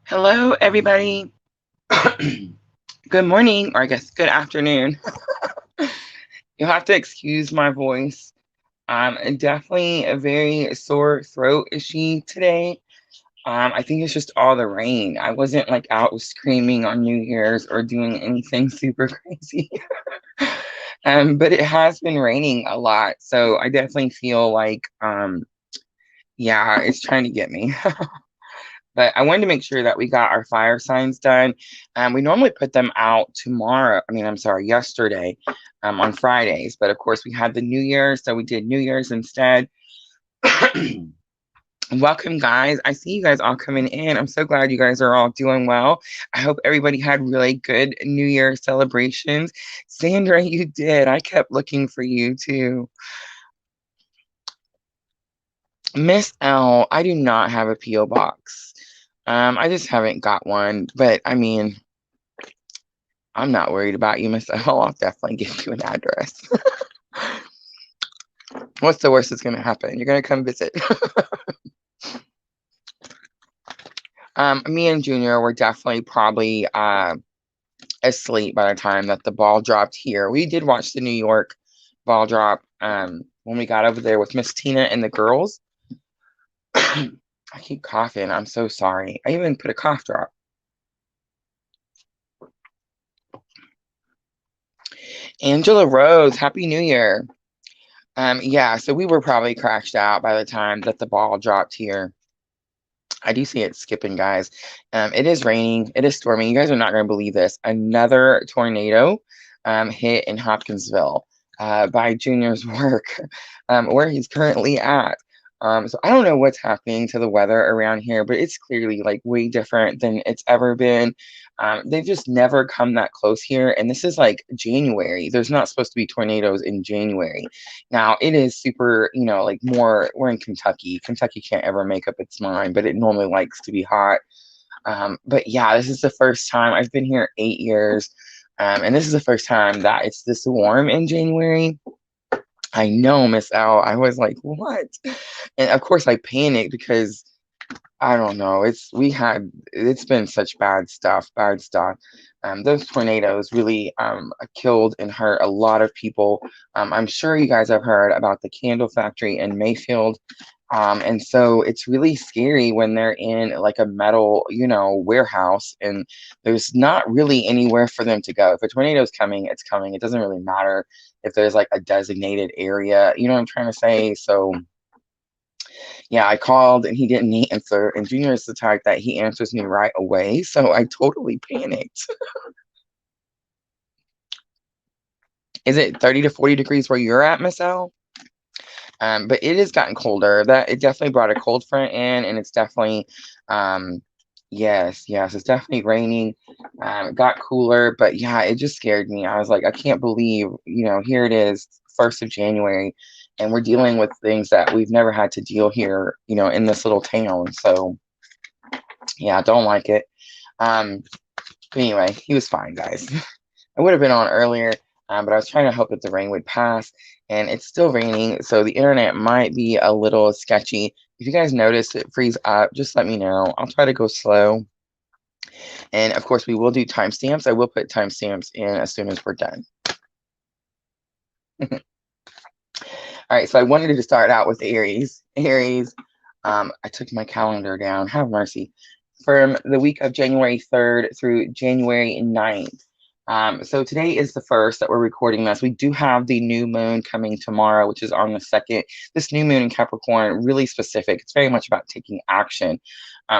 Hello, everybody. Good morning, or I guess good afternoon. You'll have to excuse my voice. I'm definitely a very sore throat issue today. I think it's just all the rain. I wasn't like out screaming on New Year's or doing anything super crazy. But it has been raining a lot, so I definitely feel like yeah, it's trying to get me. But I wanted to make sure that we got our fire signs done. We normally put them out tomorrow. I mean, I'm sorry, yesterday, on Fridays. But of course, we had the New Year, so we did New Year's instead. Welcome, guys. I see you guys all coming in. I'm so glad you guys are all doing well. I hope everybody had really good New Year celebrations. Sandra, you did. I kept looking for you too. Miss L, I do not have a P.O. box. I just haven't got one. But I mean, I'm not worried about you, Miss L. I'll definitely give you an address. What's the worst that's going to happen? You're going to come visit. Me and Junior were definitely probably asleep by the time that the ball dropped here. We did watch the New York ball drop when we got over there with Miss Tina and the girls. I keep coughing. I'm so sorry. I even put a cough drop. Angela Rose, Happy New Year. Yeah, so we were probably crashed out by the time that the ball dropped here. I do see it skipping, guys. It is raining. It is storming. You guys are not going to believe this. Another tornado hit in Hopkinsville by Junior's work, where he's currently at. So I don't know what's happening to the weather around here, but it's clearly like way different than it's ever been. They've just never come that close here, and this is like January. There's not supposed to be tornadoes in January. Now it is super, like more. We're in Kentucky. Kentucky can't ever make up its mind, but it normally likes to be hot. But yeah, this is the first time I've been here 8 years, and this is the first time that it's this warm in January. I know, Miss Al. I was like, what? And of course, I panicked because I don't know. It's been such bad stuff, bad stuff. Those tornadoes really killed and hurt a lot of people. I'm sure you guys have heard about the candle factory in Mayfield. And so it's really scary when they're in like a metal, warehouse and there's not really anywhere for them to go. If a tornado's coming, it's coming. It doesn't really matter if there's like a designated area. You know what I'm trying to say? So yeah, I called and he didn't answer. And Junior is the type that he answers me right away. So I totally panicked. Is it 30 to 40 degrees where you're at, Miss L? But it has gotten colder. That it definitely brought a cold front in, and it's definitely, yes, it's definitely raining. It got cooler, but yeah, it just scared me. I was like, I can't believe, here it is, 1st of January, and we're dealing with things that we've never had to deal here, in this little town. So yeah, I don't like it. Um, but anyway, he was fine, guys. I would have been on earlier, but I was trying to hope that the rain would pass, and it's still raining, so the internet might be a little sketchy. If you guys notice it freeze up, just let me know. I'll try to go slow. And of course, we will do timestamps. I will put timestamps in as soon as we're done. All right, so I wanted to start out with Aries. Aries, I took my calendar down. Have mercy. From the week of January 3rd through January 9th. So today is the 1st that we're recording this. We do have the new moon coming tomorrow, which is on the 2nd. This new moon in Capricorn, really specific. It's very much about taking action.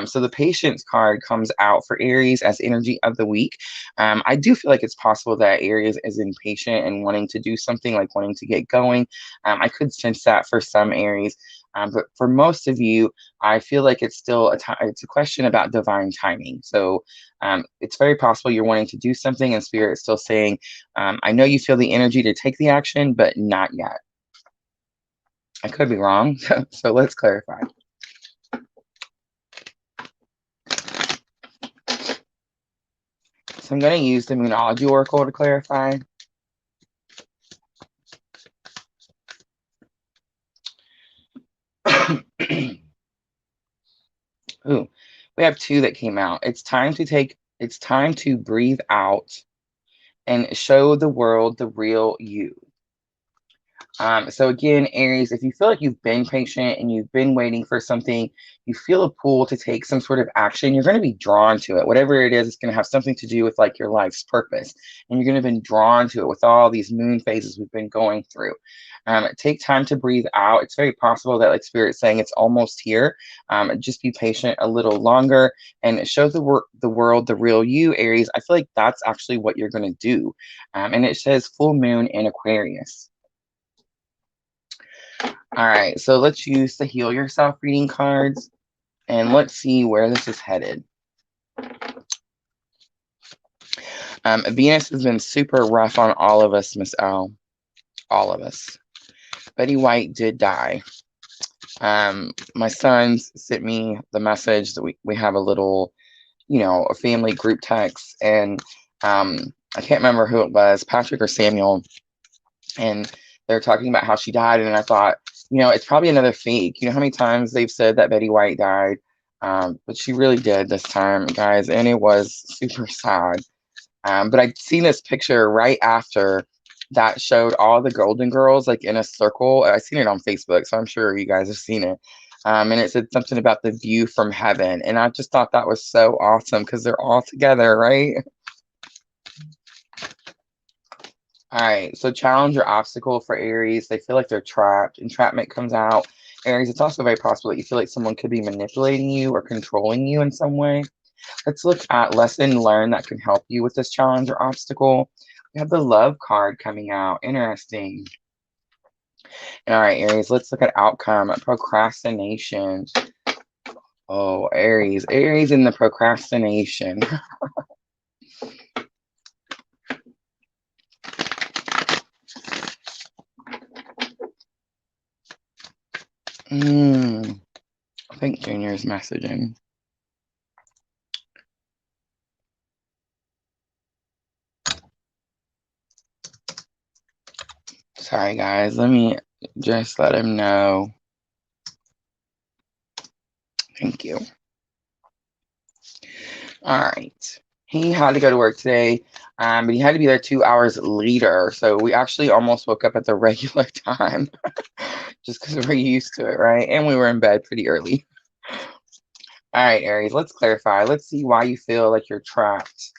So the patience card comes out for Aries as energy of the week. I do feel like it's possible that Aries is impatient and wanting to do something, like wanting to get going. I could sense that for some Aries. But for most of you, I feel like it's still it's a question about divine timing. So it's very possible you're wanting to do something and spirit is still saying, I know you feel the energy to take the action, but not yet. I could be wrong. So let's clarify. So I'm going to use the Moonology Oracle to clarify. Ooh, We have 2 that came out. It's time to breathe out and show the world the real you. So again, Aries, if you feel like you've been patient and you've been waiting for something, you feel a pull to take some sort of action, you're going to be drawn to it. Whatever it is, it's going to have something to do with like your life's purpose. And you're going to be drawn to it with all these moon phases we've been going through. Take time to breathe out. It's very possible that like Spirit's saying it's almost here. Just be patient a little longer and show the world the real you, Aries. I feel like that's actually what you're going to do. And it says full moon in Aquarius. All right, so let's use the Heal Yourself reading cards, and let's see where this is headed. Venus has been super rough on all of us, Miss L. All of us. Betty White did die. My sons sent me the message that we have a little, a family group text, and I can't remember who it was, Patrick or Samuel, and they're talking about how she died, and I thought, it's probably another fake. You know how many times they've said that Betty White died? But she really did this time, guys, and it was super sad. But I'd seen this picture right after that showed all the Golden Girls like in a circle. I seen it on Facebook, so I'm sure you guys have seen it. And it said something about the view from heaven, and I just thought that was so awesome because they're all together, right? All right, so challenge or obstacle for Aries. They feel like they're trapped. Entrapment comes out. Aries, it's also very possible that you feel like someone could be manipulating you or controlling you in some way. Let's look at lesson learned that can help you with this challenge or obstacle. We have the Love card coming out. Interesting. All right, Aries, let's look at outcome. Procrastination. Oh, Aries in the procrastination. I think Junior's messaging. Sorry, guys. Let me just let him know. Thank you. All right. He had to go to work today, but he had to be there 2 hours later. So we actually almost woke up at the regular time just because we're used to it, right? And we were in bed pretty early. All right, Aries, let's clarify. Let's see why you feel like you're trapped.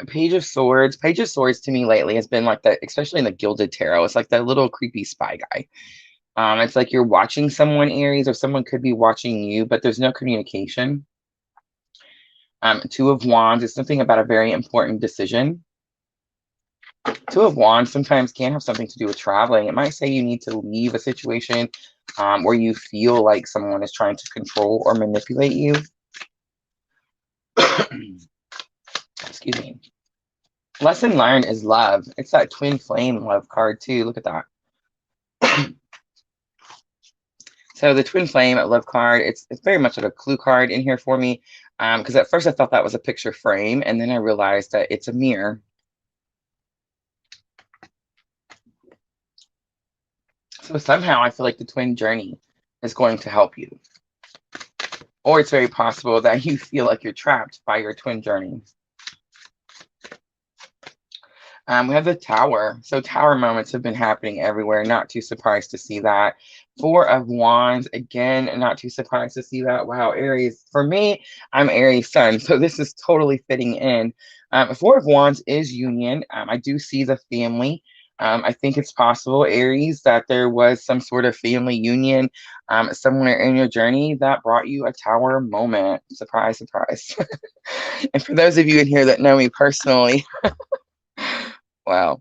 Page of Swords. Page of Swords to me lately has been like that, especially in the Gilded Tarot. It's like that little creepy spy guy. It's like you're watching someone, Aries, or someone could be watching you, but there's no communication. Two of Wands is something about a very important decision. Two of Wands sometimes can have something to do with traveling. It might say you need to leave a situation where you feel like someone is trying to control or manipulate you. Excuse me. Lesson learned is love. It's that twin flame love card too. Look at that. So the twin flame love card, it's very much of a clue card in here for me. Because at first I thought that was a picture frame, and then I realized that it's a mirror. So somehow I feel like the twin journey is going to help you. Or it's very possible that you feel like you're trapped by your twin journey. We have the Tower. So Tower moments have been happening everywhere. Not too surprised to see that. Four of Wands. Again, not too surprised to see that. Wow, Aries. For me, I'm Aries sun. So this is totally fitting in. Four of Wands is union. I do see the family. I think it's possible, Aries, that there was some sort of family union somewhere in your journey that brought you a Tower moment. Surprise, surprise. And for those of you in here that know me personally, wow.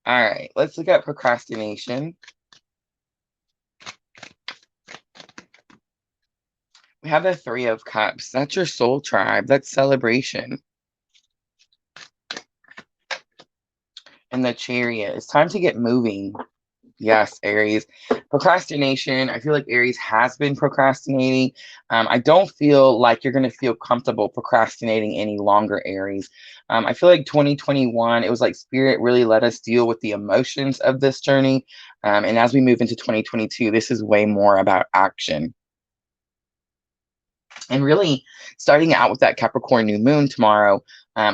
All right, let's look at procrastination. We have the Three of Cups. That's your soul tribe. That's celebration. And the Chariot. It's time to get moving. Yes, Aries. Procrastination, I feel like Aries has been procrastinating. I don't feel like you're going to feel comfortable procrastinating any longer, Aries. I feel like 2021, it was like Spirit really let us deal with the emotions of this journey. And as we move into 2022, this is way more about action. And really starting out with that Capricorn new moon tomorrow.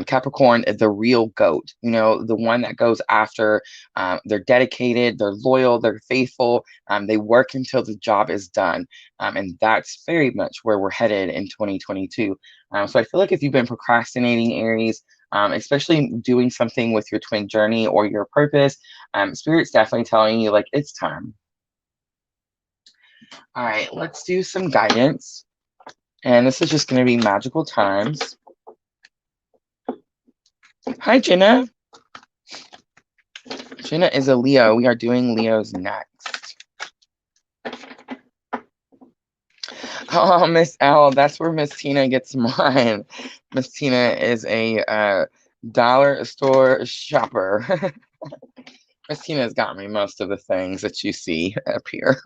Capricorn is the real goat, the one that goes after. They're dedicated, they're loyal, they're faithful, they work until the job is done. And that's very much where we're headed in 2022. So I feel like if you've been procrastinating, Aries, especially doing something with your twin journey or your purpose, Spirit's definitely telling you like it's time. All right, let's do some guidance. And this is just going to be magical times. Hi, Jenna. Jenna is a Leo. We are doing Leos next. Oh, Miss L, that's where Miss Tina gets mine. Miss Tina is a dollar store shopper. Miss Tina's got me most of the things that you see up here.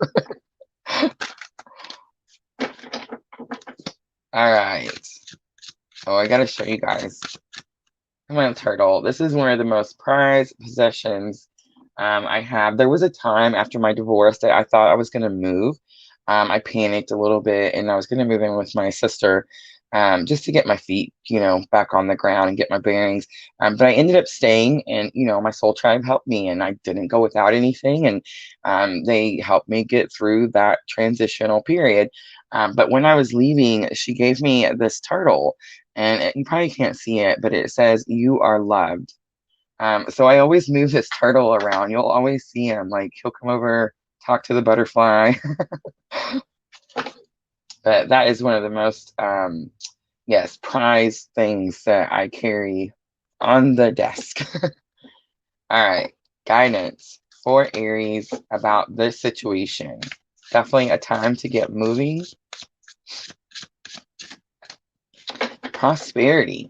All right. Oh, I gotta show you guys. Come on, turtle. This is one of the most prized possessions I have. There was a time after my divorce that I thought I was going to move. I panicked a little bit and I was going to move in with my sister just to get my feet, back on the ground and get my bearings. But I ended up staying and, my soul tribe helped me and I didn't go without anything. And they helped me get through that transitional period. But when I was leaving, she gave me this turtle. And you probably can't see it, but it says, "You are loved." So I always move this turtle around. You'll always see him. Like, he'll come over, talk to the butterfly. But that is one of the most, yes, prized things that I carry on the desk. All right. Guidance for Aries about this situation. Definitely a time to get moving. Prosperity.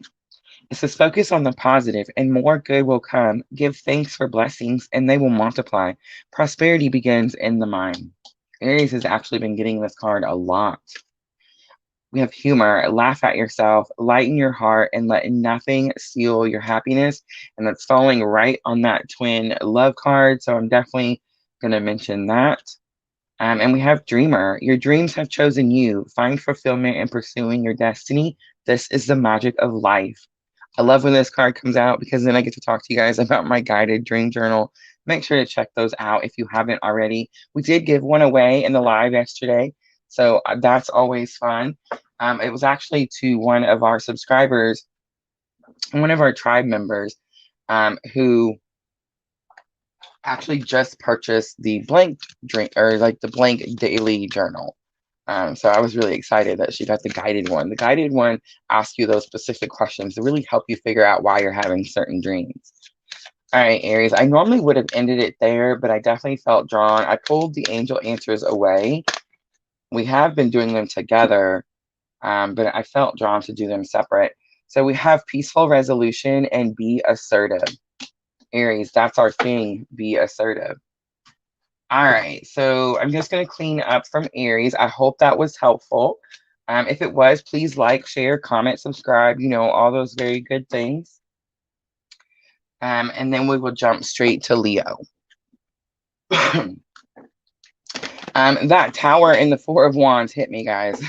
It says focus on the positive and more good will come. Give thanks for blessings and they will multiply. Prosperity begins in the mind. Aries has actually been getting this card a lot. We have humor, laugh at yourself, lighten your heart, and let nothing steal your happiness. And that's falling right on that twin love card. So I'm definitely going to mention that. And we have dreamer. Your dreams have chosen you. Find fulfillment in pursuing your destiny. This is the magic of life. I love when this card comes out because then I get to talk to you guys about my guided dream journal. Make sure to check those out if you haven't already. We did give one away in the live yesterday, so that's always fun. It was actually to one of our subscribers, one of our tribe members, who actually just purchased the blank drink or like the blank daily journal. So I was really excited that she got the guided one. The guided one asks you those specific questions to really help you figure out why you're having certain dreams. All right, Aries, I normally would have ended it there, but I definitely felt drawn. I pulled the angel answers away. We have been doing them together, but I felt drawn to do them separate. So we have peaceful resolution and be assertive. Aries, that's our thing, be assertive. All right, so I'm just going to clean up from Aries. I hope that was helpful. If it was, please like, share, comment, subscribe, all those very good things. And then we will jump straight to Leo. That tower in the Four of Wands hit me, guys.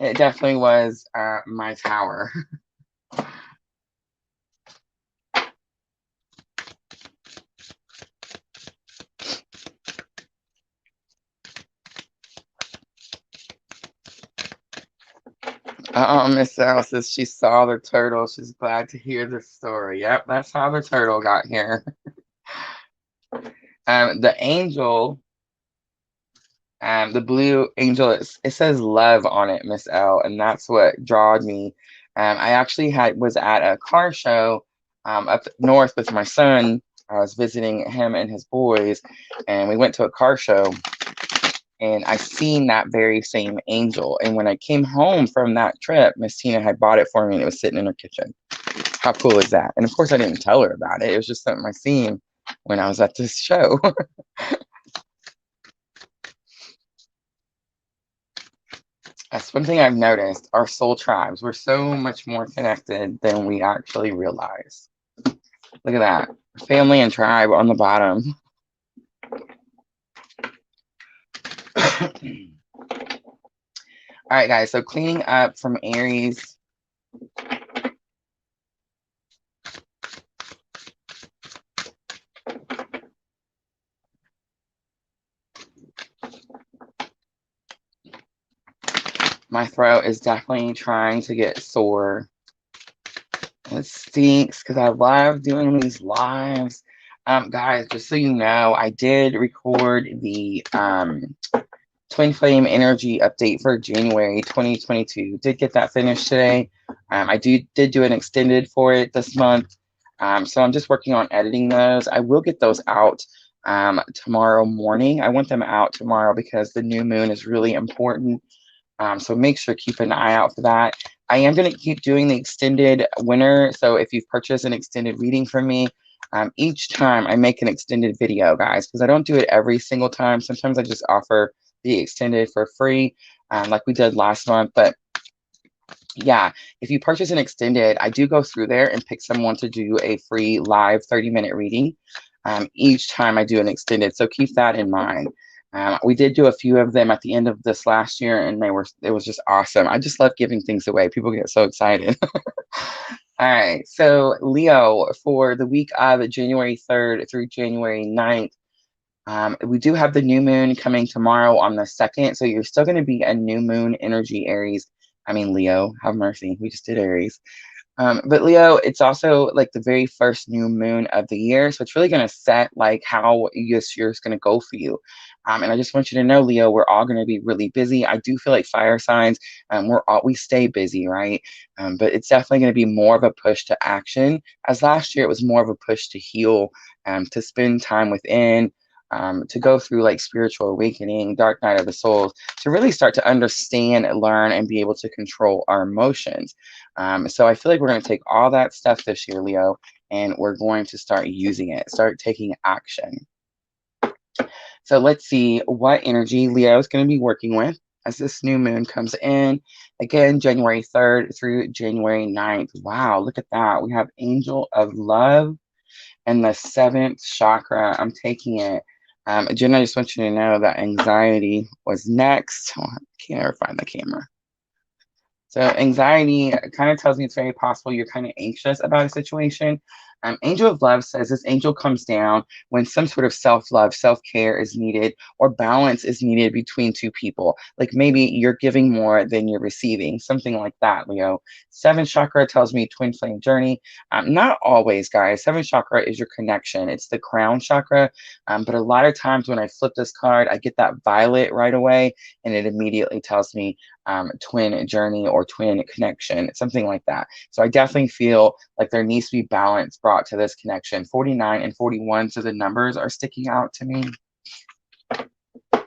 It definitely was my tower. Miss Sarah says she saw the turtle. She's glad to hear the story. Yep, that's how the turtle got here. The angel, the blue angel, it says love on it, Miss L, and that's what drawed me. I actually was at a car show up north with my son. I was visiting him and his boys, and we went to a car show. And I seen that very same angel. And when I came home from that trip, Miss Tina had bought it for me and it was sitting in her kitchen. How cool is that? And of course, I didn't tell her about it. It was just something I seen. when I was at this show. That's one thing I've noticed. Our soul tribes, we're so much more connected than we actually realize. Look at that. Family and tribe on the bottom. All right, guys. So cleaning up from Aries. My throat is definitely trying to get sore. It stinks because I love doing these lives. Guys, just so you know, I did record the Twin Flame Energy update for January 2022. Did get that finished today. I did do an extended for it this month. So I'm just working on editing those. I will get those out tomorrow morning. I want them out tomorrow because the new moon is really important. So make sure to keep an eye out for that. I am going to keep doing the extended winter. So if you've purchased an extended reading from me, each time I make an extended video, guys, because I don't do it every single time. Sometimes I just offer the extended for free, like we did last month. But yeah, if you purchase an extended, I do go through there and pick someone to do a free live 30-minute reading each time I do an extended. So keep that in mind. We did do a few of them at the end of this last year, and it was just awesome. I just love giving things away. People get so excited. All right, so Leo, for the week of January 3rd through January 9th, we do have the new moon coming tomorrow on the 2nd, so you're still going to be a new moon energy, Aries. I mean, Leo, have mercy. We just did Aries. But Leo, it's also like the very first new moon of the year. So it's really going to set like how this year is going to go for you. And I just want you to know, Leo, we're all going to be really busy. I do feel like fire signs, we stay busy, right? But it's definitely going to be more of a push to action. As last year, it was more of a push to heal, to spend time within, to go through like spiritual awakening, dark night of the souls, to really start to understand, learn, and be able to control our emotions. So I feel like we're going to take all that stuff this year, Leo, and we're going to start using it, start taking action. So let's see what energy Leo is going to be working with as this new moon comes in. Again, January 3rd through January 9th. Wow, look at that. We have Angel of Love and the 7th chakra. I'm taking it. Jen, I just want you to know that anxiety was next. Oh, I can't ever find the camera. So anxiety kind of tells me it's very possible you're kind of anxious about a situation. Angel of Love says this angel comes down when some sort of self-love, self-care is needed, or balance is needed between two people. Like maybe you're giving more than you're receiving, something like that, Leo. 7th chakra tells me twin flame journey. Not always, guys. 7th chakra is your connection. It's the crown chakra. But a lot of times when I flip this card, I get that violet right away, and it immediately tells me twin journey or twin connection, something like that. So I definitely feel like there needs to be balance brought to this connection. 49 and 41, so the numbers are sticking out to me. All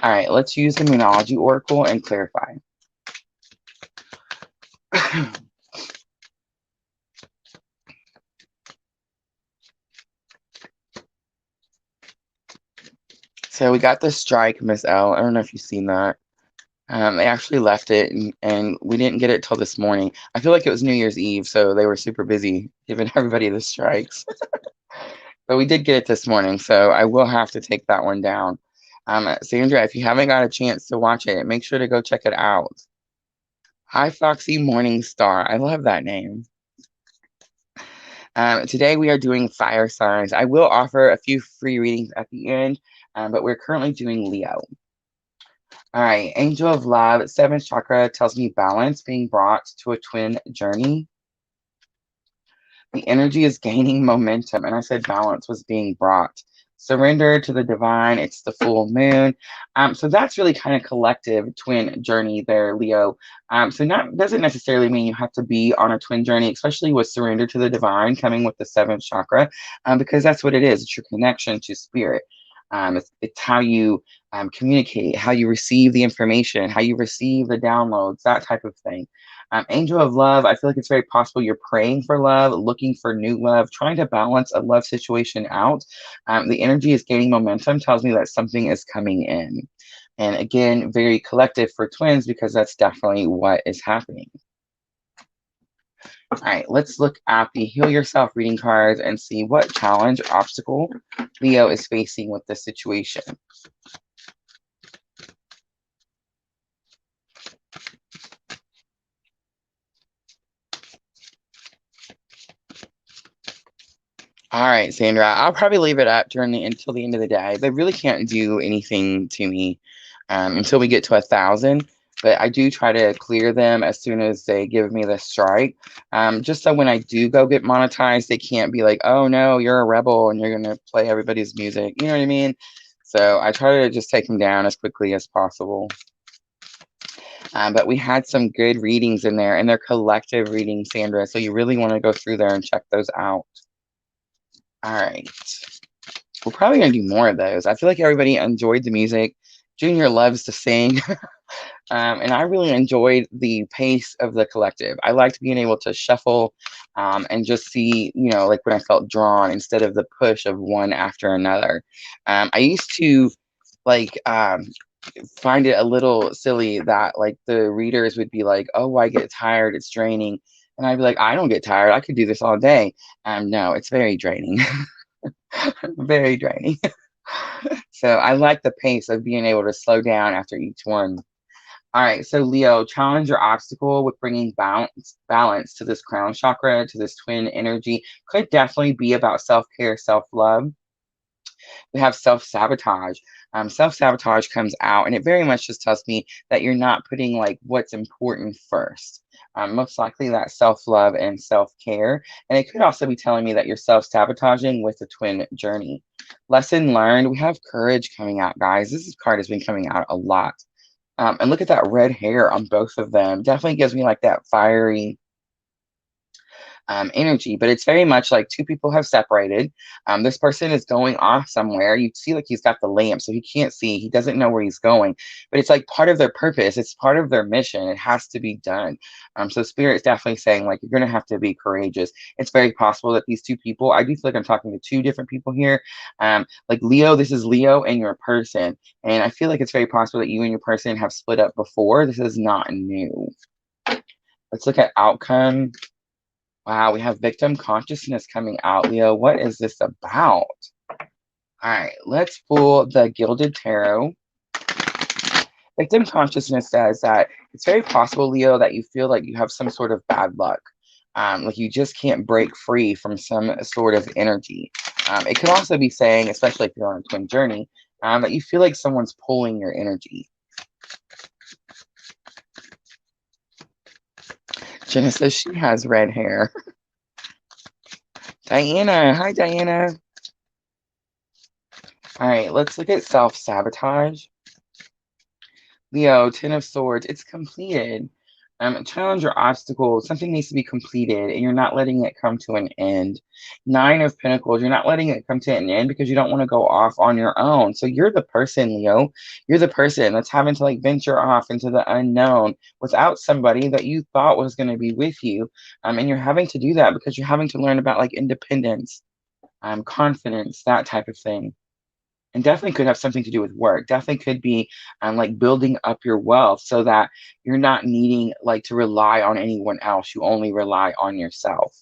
right, let's use the Moonology Oracle and clarify. So we got the strike, Miss L. I don't know if you've seen that. They actually left it, and we didn't get it till this morning. I feel like it was New Year's Eve, so they were super busy giving everybody the strikes. But we did get it this morning, so I will have to take that one down. Sandra, if you haven't got a chance to watch it, make sure to go check it out. Hi, Foxy Morningstar. I love that name. Today we are doing fire signs. I will offer a few free readings at the end, but we're currently doing Leo. All right, Angel of Love, 7th chakra tells me balance being brought to a twin journey. The energy is gaining momentum, and I said balance was being brought. Surrender to the divine, it's the full moon. So that's really kind of collective twin journey there, Leo. So that doesn't necessarily mean you have to be on a twin journey, especially with surrender to the divine coming with the 7th chakra, because that's what it is. It's your connection to spirit. It's how you communicate, how you receive the information, how you receive the downloads, that type of thing. Angel of love, I feel like it's very possible you're praying for love, looking for new love, trying to balance a love situation out. The energy is gaining momentum, tells me that something is coming in. And again, very collective for twins because that's definitely what is happening. All right, let's look at the Heal Yourself reading cards and see what challenge, obstacle Leo is facing with this situation. All right, Sandra, I'll probably leave it up until the end of the day. They really can't do anything to me until we get to 1,000. But I do try to clear them as soon as they give me the strike. Just so when I do go get monetized, they can't be like, oh no, you're a rebel and you're going to play everybody's music. You know what I mean? So I try to just take them down as quickly as possible. But we had some good readings in there, and they're collective readings, Sandra. So you really want to go through there and check those out. All right. We're probably going to do more of those. I feel like everybody enjoyed the music. Junior loves to sing. And I really enjoyed the pace of the collective. I liked being able to shuffle and just see, like when I felt drawn instead of the push of one after another. I used to like find it a little silly that like the readers would be like, oh, I get tired, it's draining. And I'd be like, I don't get tired. I could do this all day. No, it's very draining. Very draining. So I like the pace of being able to slow down after each one. All right, so Leo, challenge or obstacle with bringing balance to this crown chakra, to this twin energy, could definitely be about self-care, self-love. We have self-sabotage. Self-sabotage comes out, and it very much just tells me that you're not putting like what's important first. Most likely that self-love and self-care. And it could also be telling me that you're self-sabotaging with the twin journey. Lesson learned, we have courage coming out, guys. This card has been coming out a lot. And look at that red hair on both of them. Definitely gives me like that fiery energy, but it's very much like two people have separated. This person is going off somewhere. You see, like he's got the lamp, so he can't see. He doesn't know where he's going, but it's like part of their purpose. It's part of their mission. It has to be done. So Spirit's definitely saying like you're going to have to be courageous. It's very possible that these two people, I do feel like I'm talking to two different people here. Like Leo, this is Leo and your person, and I feel like it's very possible that you and your person have split up before. This is not new. Let's look at outcome. Wow, we have victim consciousness coming out, Leo. What is this about? All right, let's pull the Gilded Tarot. Victim consciousness says that it's very possible, Leo, that you feel like you have some sort of bad luck. Like you just can't break free from some sort of energy. It could also be saying, especially if you're on a twin journey, that you feel like someone's pulling your energy. Jenna says she has red hair. Diana. Hi, Diana. All right, let's look at self-sabotage. Leo, Ten of Swords. It's completed. Challenge or obstacle. Something needs to be completed, and you're not letting it come to an end. Nine of Pentacles. You're not letting it come to an end because you don't want to go off on your own. So you're the person, Leo. You're the person that's having to like venture off into the unknown without somebody that you thought was going to be with you. And you're having to do that because you're having to learn about like independence, confidence, that type of thing. And definitely could have something to do with work. Definitely could be like building up your wealth so that you're not needing like to rely on anyone else. You only rely on yourself.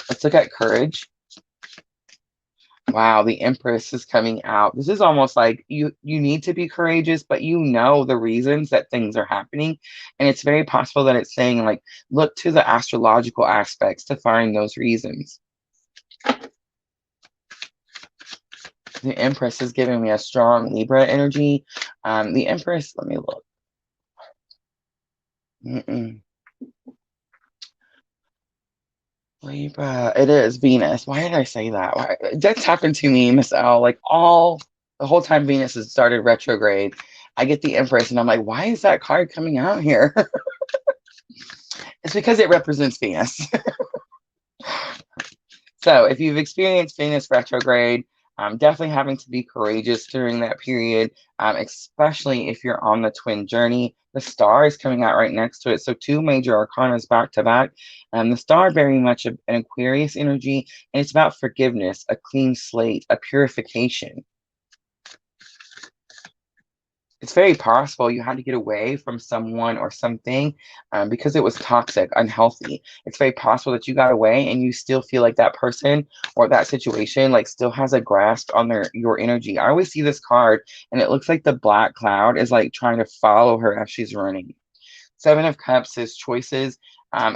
Let's look at courage. Wow, the Empress is coming out. This is almost like you need to be courageous, but you know the reasons that things are happening. And it's very possible that it's saying like, look to the astrological aspects to find those reasons. The Empress is giving me a strong Libra energy. The Empress, let me look. Libra, it is Venus. Why did I say that? That's happened to me, Miss L. Like the whole time Venus has started retrograde, I get the Empress and I'm like, why is that card coming out here? It's because it represents Venus. So if you've experienced Venus retrograde, Definitely having to be courageous during that period, especially if you're on the twin journey. The star is coming out right next to it. So two major arcanas back to back. The star very much an Aquarius energy, and it's about forgiveness, a clean slate, a purification. It's very possible you had to get away from someone or something because it was toxic, unhealthy. It's very possible that you got away and you still feel like that person or that situation like still has a grasp on your energy. I always see this card and it looks like the black cloud is like trying to follow her as she's running. Seven of Cups says choices.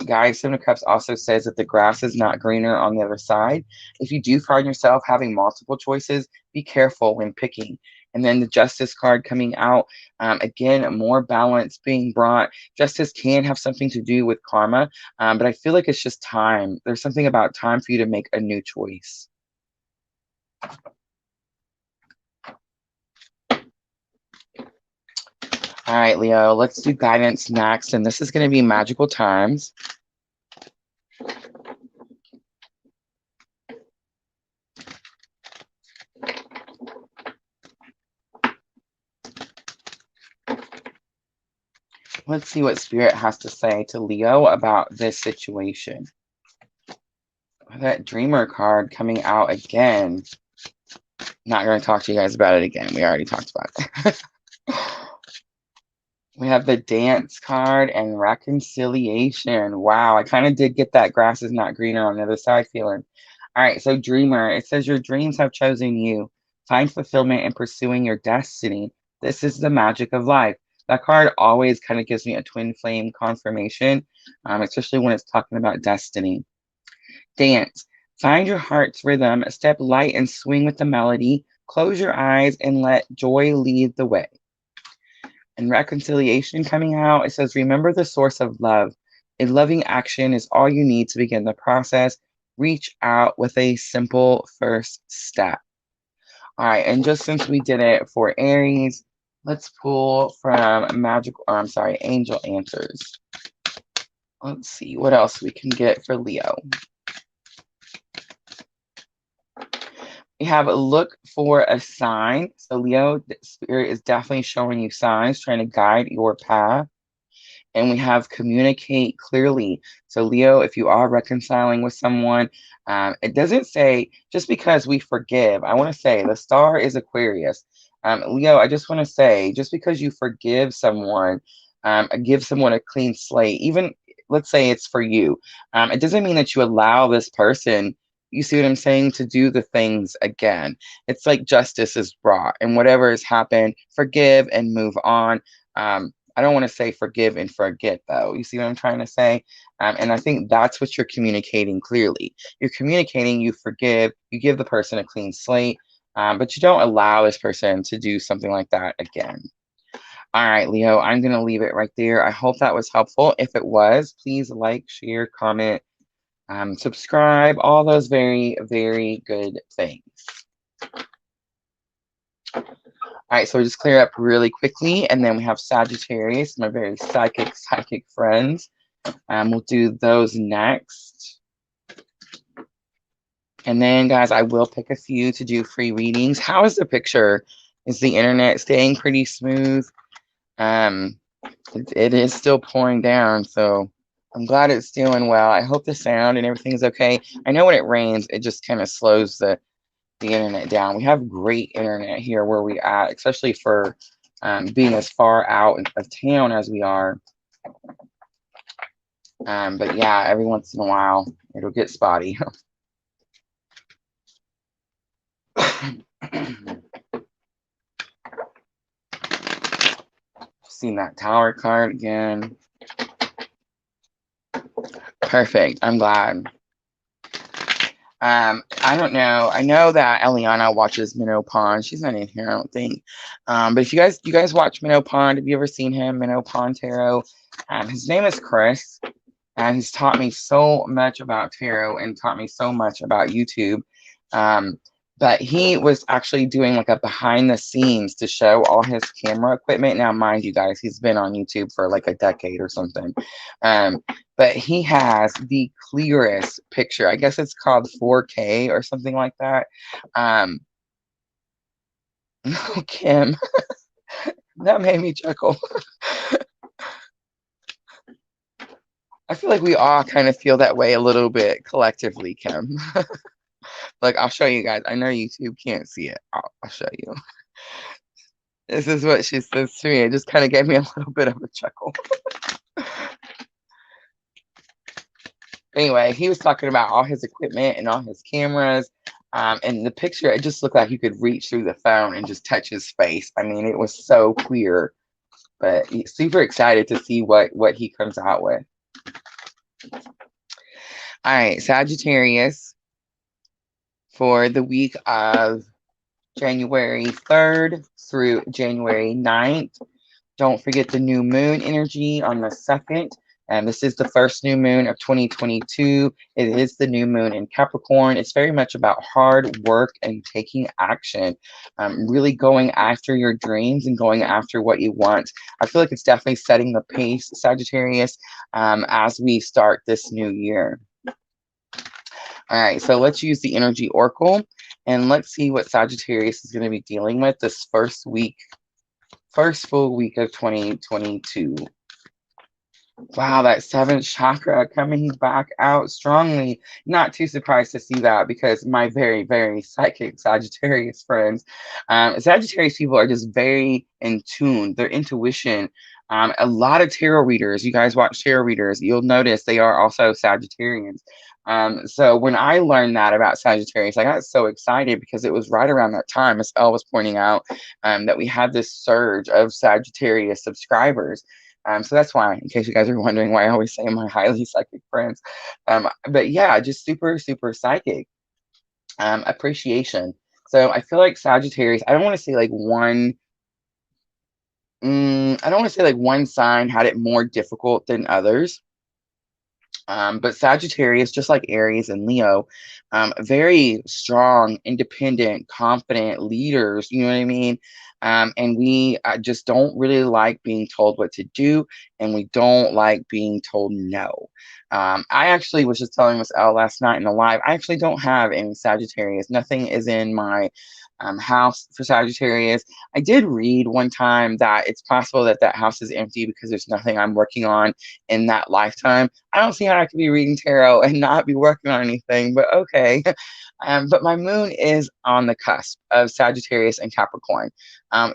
Guys, Seven of Cups also says that the grass is not greener on the other side. If you do find yourself having multiple choices, be careful when picking. And then the Justice card coming out. Again, more balance being brought. Justice can have something to do with karma, but I feel like it's just time. There's something about time for you to make a new choice. All right, Leo, let's do guidance next. And this is going to be magical times. Let's see what Spirit has to say to Leo about this situation. That Dreamer card coming out again. Not going to talk to you guys about it again. We already talked about it. We have the Dance card and Reconciliation. Wow, I kind of did get that grass is not greener on the other side feeling. All right, so Dreamer, it says your dreams have chosen you. Find fulfillment in pursuing your destiny. This is the magic of life. That card always kind of gives me a twin flame confirmation, especially when it's talking about destiny. Dance. Find your heart's rhythm, step light and swing with the melody. Close your eyes and let joy lead the way. And Reconciliation coming out, it says, remember the source of love. A loving action is all you need to begin the process. Reach out with a simple first step. All right, and just since we did it for Aries, let's pull from Angel Answers. Let's see what else we can get for Leo. We have a look for a sign. So Leo, the Spirit is definitely showing you signs, trying to guide your path. And we have communicate clearly. So Leo, if you are reconciling with someone, it doesn't say just because we forgive. I want to say the star is Aquarius. Leo, I just want to say just because you forgive someone, give someone a clean slate, even let's say it's for you, it doesn't mean that you allow this person, you see what I'm saying, to do the things again. It's like justice is brought and whatever has happened, forgive and move on. I don't want to say forgive and forget, though. You see what I'm trying to say? And I think that's what you're communicating clearly. You're communicating, you forgive, you give the person a clean slate, but you don't allow this person to do something like that again. All right, Leo, I'm going to leave it right there. I hope that was helpful. If it was, please like, share, comment, subscribe, all those very, very good things. All right, so we'll just clear up really quickly, and then we have Sagittarius, my very psychic friends. We'll do those next. And then, guys, I will pick a few to do free readings. How is the picture? Is the internet staying pretty smooth? It is still pouring down, so I'm glad it's doing well. I hope the sound and everything is okay. I know when it rains, it just kind of slows the internet down. We have great internet here where we at, especially for being as far out of town as we are. But yeah, every once in a while it'll get spotty. Seen that Tower card again. Perfect. I'm glad. I don't know. I know that Eliana watches Minnow Pond. She's not in here, I don't think. But if you guys watch Minnow Pond, have you ever seen him, Minnow Pond Tarot? His name is Chris, and he's taught me so much about tarot and taught me so much about YouTube. But he was actually doing like a behind the scenes to show all his camera equipment. Now, mind you guys, he's been on YouTube for like a decade or something. But he has the clearest picture. I guess it's called 4K or something like that. Oh, Kim, that made me chuckle. I feel like we all kind of feel that way a little bit collectively, Kim. Like, I'll show you guys. I know YouTube can't see it. I'll show you. This is what she says to me. It just kind of gave me a little bit of a chuckle. Anyway, he was talking about all his equipment and all his cameras. And the picture, it just looked like you could reach through the phone and just touch his face. I mean, it was so clear. But super excited to see what he comes out with. All right, Sagittarius for the week of January 3rd through January 9th. Don't forget the new moon energy on the 2nd. And this is the first new moon of 2022. It is the new moon in Capricorn. It's very much about hard work and taking action, really going after your dreams and going after what you want. I feel like it's definitely setting the pace, Sagittarius, as we start this new year. All right, so let's use the energy oracle and let's see what Sagittarius is going to be dealing with this first full week of 2022. Wow, that 7th chakra coming back out strongly. Not too surprised to see that because my very, very psychic Sagittarius friends, Sagittarius people are just very in tune. Their intuition. A lot of tarot readers, you guys watch tarot readers, you'll notice they are also Sagittarians. So when I learned that about Sagittarius, I got so excited because it was right around that time, as Elle was pointing out, that we had this surge of Sagittarius subscribers. So that's why, in case you guys are wondering why I always say my highly psychic friends. But yeah, just super, super psychic. Appreciation. So I feel like Sagittarius, I don't want to say like one, I don't want to say like one sign had it more difficult than others. But Sagittarius, just like Aries and Leo, very strong, independent, confident leaders. You know what I mean? And we just don't really like being told what to do, and we don't like being told no. I actually was just telling Miss Elle last night in the live, I actually don't have any Sagittarius. Nothing is in my house for Sagittarius. I did read one time that it's possible that that house is empty because there's nothing I'm working on in that lifetime. I don't see how I could be reading tarot and not be working on anything, but okay. But my moon is on the cusp of Sagittarius and Capricorn.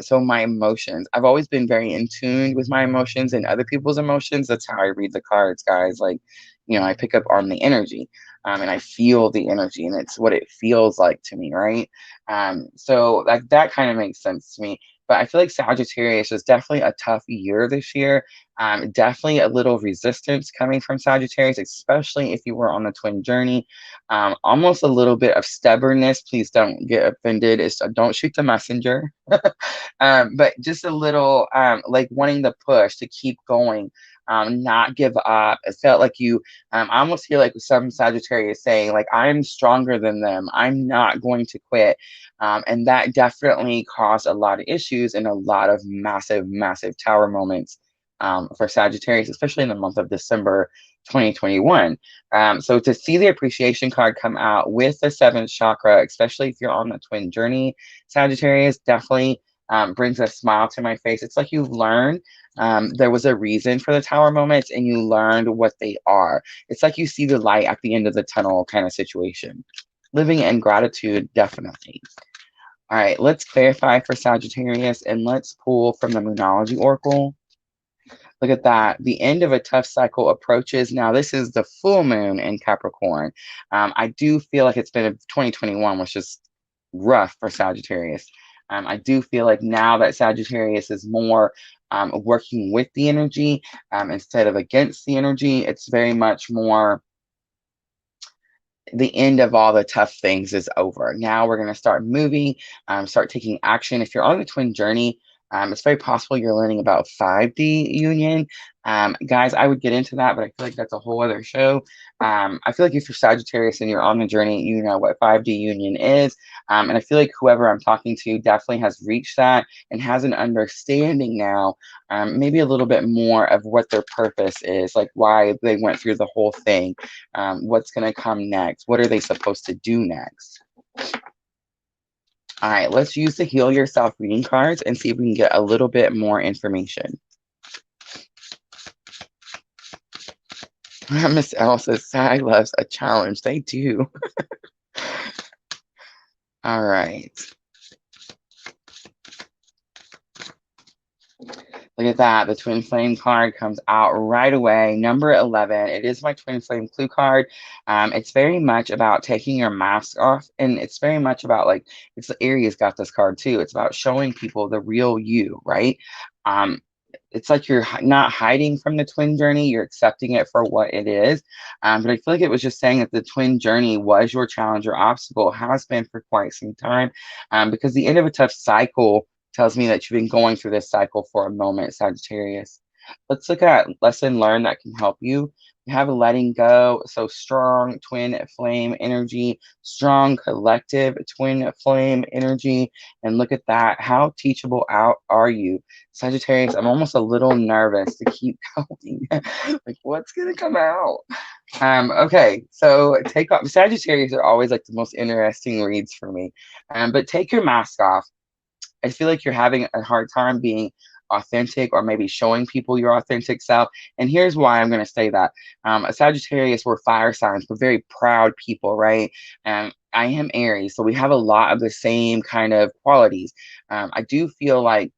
So my emotions, I've always been very in tune with my emotions and other people's emotions. That's how I read the cards, guys. Like, I pick up on the energy. And I feel the energy, and it's what it feels like to me, right? So that kind of makes sense to me. But I feel like Sagittarius is definitely a tough year this year. Definitely a little resistance coming from Sagittarius, especially if you were on the twin journey. Almost a little bit of stubbornness. Please don't get offended. Don't shoot the messenger. But just a little like wanting to push to keep going, not give up. It felt like I almost feel like some Sagittarius saying, like, I'm stronger than them. I'm not going to quit. And that definitely caused a lot of issues and a lot of massive, massive tower moments for Sagittarius, especially in the month of December 2021. So to see the appreciation card come out with the 7th chakra, especially if you're on the twin journey, Sagittarius, definitely brings a smile to my face. It's like you've learned there was a reason for the tower moments and you learned what they are. It's like you see the light at the end of the tunnel kind of situation. Living in gratitude, definitely. All right, let's clarify for Sagittarius and let's pull from the Moonology Oracle. Look at that. The end of a tough cycle approaches. Now, this is the full moon in Capricorn. I do feel like it's been 2021 was just rough for Sagittarius. I do feel like now that Sagittarius is more working with the energy instead of against the energy, it's very much more the end of all the tough things is over. Now we're going to start moving, start taking action. If you're on the twin journey, it's very possible you're learning about 5D union. Guys, I would get into that, but I feel like that's a whole other show. I feel like if you're Sagittarius and you're on the journey, you know what 5D union is. And I feel like whoever I'm talking to definitely has reached that and has an understanding now, maybe a little bit more of what their purpose is, like why they went through the whole thing, what's going to come next, what are they supposed to do next. All right, let's use the Heal Yourself reading cards and see if we can get a little bit more information. Miss L says, Sag loves a challenge. They do. All right. Look at that. The Twin Flame card comes out right away. Number 11. It is my Twin Flame clue card. It's very much about taking your mask off. And it's very much about like, it's the Aries got this card too. It's about showing people the real you, right? Um, it's like you're not hiding from the twin journey. You're accepting it for what it is. But I feel like it was just saying that the twin journey was your challenge or obstacle, has been for quite some time. Because the end of a tough cycle tells me that you've been going through this cycle for a moment, Sagittarius. Let's look at lesson learned that can help you. We have a letting go, so strong twin flame energy, strong collective twin flame energy. And look at that. How teachable out are you? Sagittarius, I'm almost a little nervous to keep going. Like, what's going to come out? Okay, so take off. Sagittarius are always like the most interesting reads for me. But take your mask off. I feel like you're having a hard time being authentic or maybe showing people your authentic self. And here's why I'm going to say that. A Sagittarius, we're fire signs, we're very proud people, right? And I am Aries, so we have a lot of the same kind of qualities. I do feel like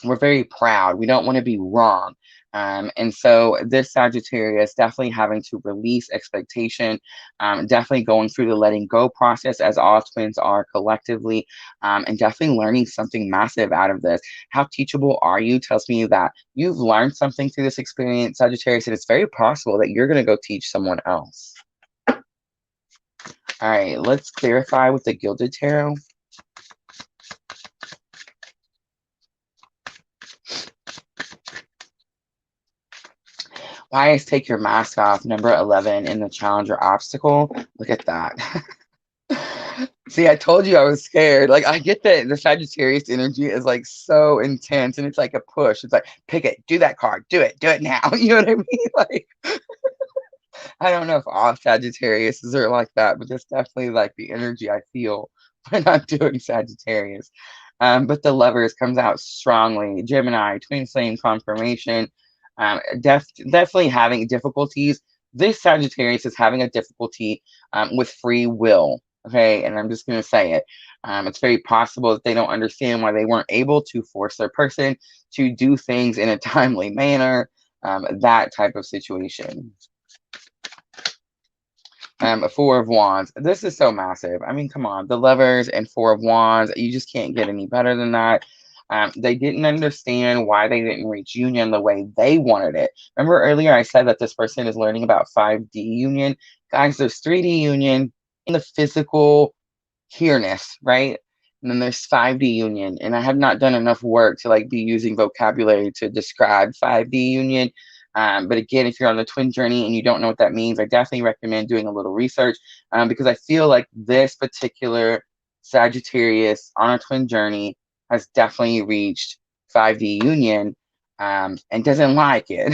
we're very proud. We don't want to be wrong. And so this Sagittarius definitely having to release expectation, definitely going through the letting go process as all twins are collectively, and definitely learning something massive out of this. How teachable are you? Tells me that you've learned something through this experience, Sagittarius, and it's very possible that you're going to go teach someone else. All right, let's clarify with the Gilded Tarot. Why is take your mask off, number 11 in the challenger obstacle? Look at that. See, I told you I was scared. Like, I get that the Sagittarius energy is like so intense and it's like a push. It's like, pick it, do that card, do it now. You know what I mean? Like, I don't know if all Sagittarius are like that, but that's definitely like the energy I feel when I'm doing Sagittarius. But the Lovers comes out strongly. Gemini, twin flame confirmation. Definitely having difficulties. This Sagittarius is having a difficulty with free will. Okay, and I'm just going to say it. It's very possible that they don't understand why they weren't able to force their person to do things in a timely manner. That type of situation. Four of Wands. This is so massive. I mean, come on. The Lovers and Four of Wands. You just can't get any better than that. They didn't understand why they didn't reach union the way they wanted it. Remember earlier I said that this person is learning about 5D union? Guys, there's 3D union in the physical here-ness, right? And then there's 5D union. And I have not done enough work to like be using vocabulary to describe 5D union. But again, if you're on the twin journey and you don't know what that means, I definitely recommend doing a little research because I feel like this particular Sagittarius on a twin journey has definitely reached 5D union and doesn't like it.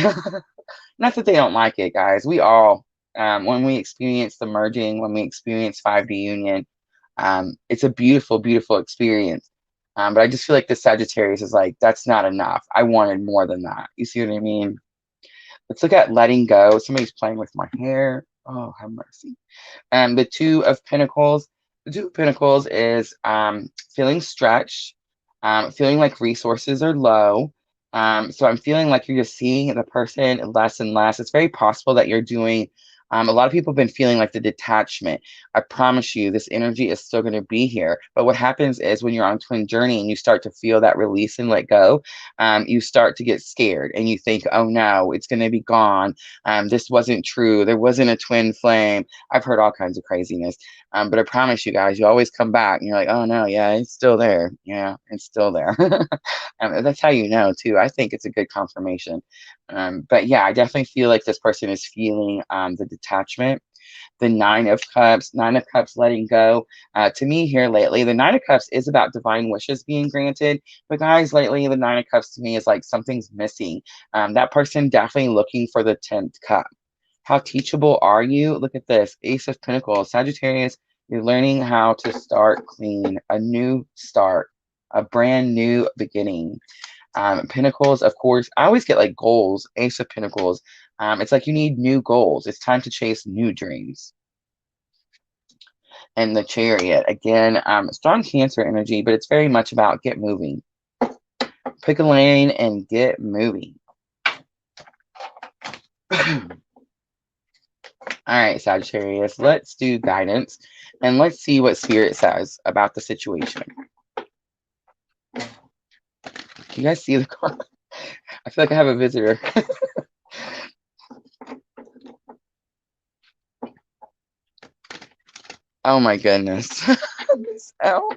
Not that they don't like it, guys. We all, when we experience the merging, when we experience 5D union, it's a beautiful, beautiful experience. But I just feel like the Sagittarius is like, that's not enough. I wanted more than that. You see what I mean? Let's look at letting go. Somebody's playing with my hair. Oh, have mercy. The Two of Pentacles. The Two of Pentacles is feeling stretched, feeling like resources are low. So I'm feeling like you're just seeing the person less and less. It's very possible that you're doing, a lot of people have been feeling like the detachment. I promise you, this energy is still going to be here. But what happens is when you're on twin journey and you start to feel that release and let go, you start to get scared and you think, oh no, it's going to be gone. This wasn't true. There wasn't a twin flame. I've heard all kinds of craziness. But I promise you guys, you always come back and you're like, oh no, yeah, it's still there. Yeah, it's still there. That's how you know too. I think it's a good confirmation. But yeah, I definitely feel like this person is feeling the detachment. The Nine of Cups letting go. To me here lately, the Nine of Cups is about divine wishes being granted. But guys, lately, the Nine of Cups to me is like something's missing. That person definitely looking for the 10th cup. How teachable are you? Look at this. Ace of Pentacles. Sagittarius, You're learning how to start clean, a new start, a brand new beginning. Pentacles, of course, I always get like goals, Ace of Pentacles. It's like you need new goals. It's time to chase new dreams. And the Chariot, again, strong Cancer energy, but it's very much about get moving. Pick a lane and get moving. All right, Sagittarius, let's do guidance and let's see what Spirit says about the situation. Can you guys see the card? I feel like I have a visitor. Oh my goodness. Miss L.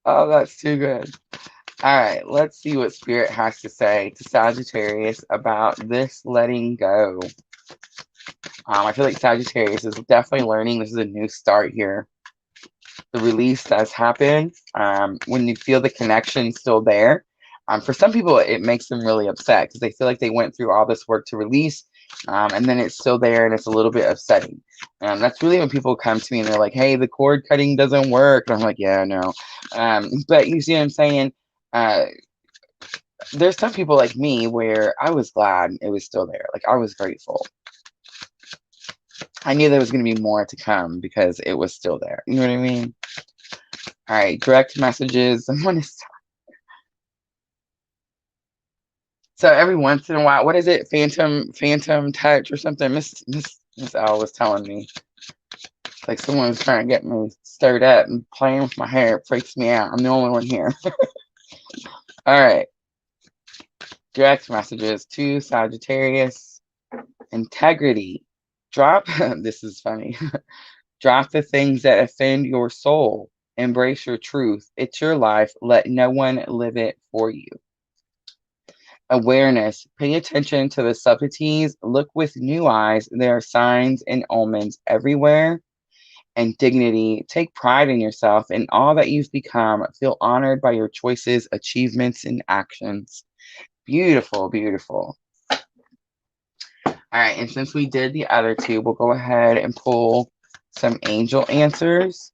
Oh, that's too good. All right, let's see what Spirit has to say to Sagittarius about this letting go. I feel like Sagittarius is definitely learning. This is a new start here. The release does happen when you feel the connection still there. For some people, it makes them really upset because they feel like they went through all this work to release, and then it's still there and it's a little bit upsetting. That's really when people come to me and they're like, hey, the cord cutting doesn't work. And I'm like, yeah, no. But you see what I'm saying? There's some people like me where I was glad it was still there. Like, I was grateful. I knew there was going to be more to come because it was still there. You know what I mean? All right, direct messages. So every once in a while, what is it? Phantom touch or something? Miss L was telling me. It's like someone was trying to get me stirred up and playing with my hair. It freaks me out. I'm the only one here. All right. Direct messages to Sagittarius. Integrity. Drop. This is funny. Drop the things that offend your soul. Embrace your truth. It's your life. Let no one live it for you. Awareness. Pay attention to the subtleties. Look with new eyes. There are signs and omens everywhere. And dignity. Take pride in yourself and all that you've become. Feel honored by your choices, achievements, and actions. Beautiful, beautiful. All right, and since we did the other two, we'll go ahead and pull some angel answers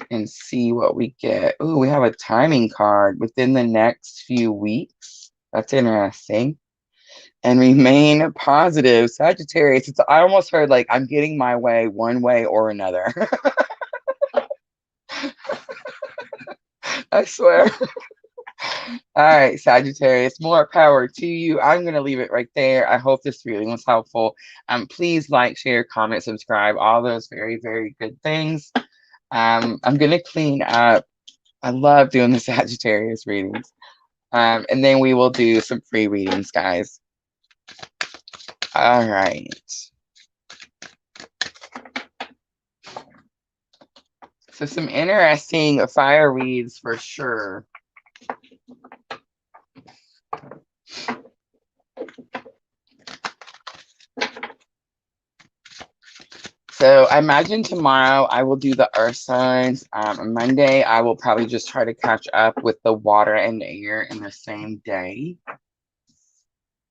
and see what we get. Ooh, we have a timing card within the next few weeks. That's interesting. And remain positive. Sagittarius, I almost heard like I'm getting my way one way or another. I swear. All right, Sagittarius, more power to you. I'm going to leave it right there. I hope this reading was helpful. Please like, share, comment, subscribe, all those very, very good things. I'm going to clean up. I love doing the Sagittarius readings. And then we will do some free readings, guys. All right. So some interesting fire reads for sure. So I imagine tomorrow I will do the earth signs. Monday, I will probably just try to catch up with the water and air in the same day.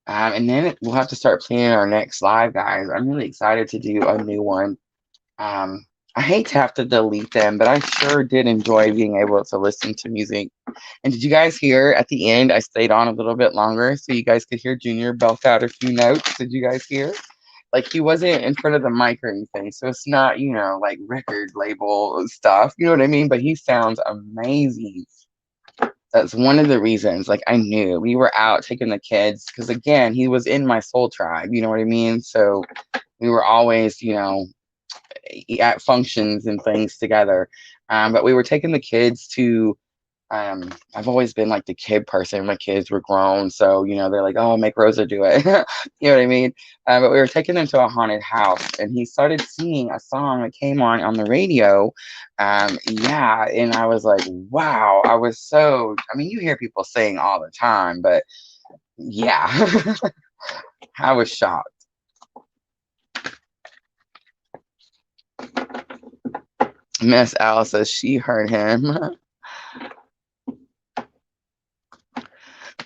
And then we'll have to start planning our next live, guys. I'm really excited to do a new one. I hate to have to delete them, but I sure did enjoy being able to listen to music. And did you guys hear at the end, I stayed on a little bit longer so you guys could hear Junior belt out a few notes. Did you guys hear? Like, he wasn't in front of the mic or anything, so it's not, you know, like record label stuff. You know what I mean? But he sounds amazing. That's one of the reasons, like, I knew we were out taking the kids because, again, he was in my soul tribe. You know what I mean? So we were always, you know, at functions and things together. But we were taking the kids to, I've always been like the kid person. My kids were grown. So, you know, they're like, oh, make Rosa do it. You know what I mean? But we were taking them to a haunted house and he started singing a song that came on the radio. Yeah. And I was like, wow, I was so, I mean, you hear people sing all the time, but yeah, I was shocked. Miss Al says she heard him.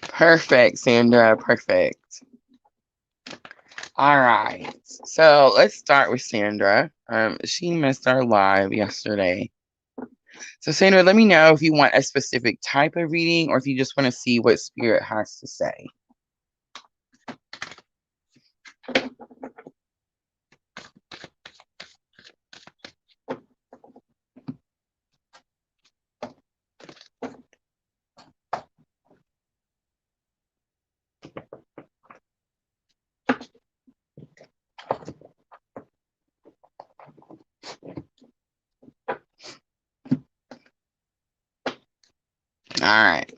Perfect, Sandra. Perfect. All right. So let's start with Sandra. She missed our live yesterday. So Sandra, let me know if you want a specific type of reading or if you just want to see what Spirit has to say. All right.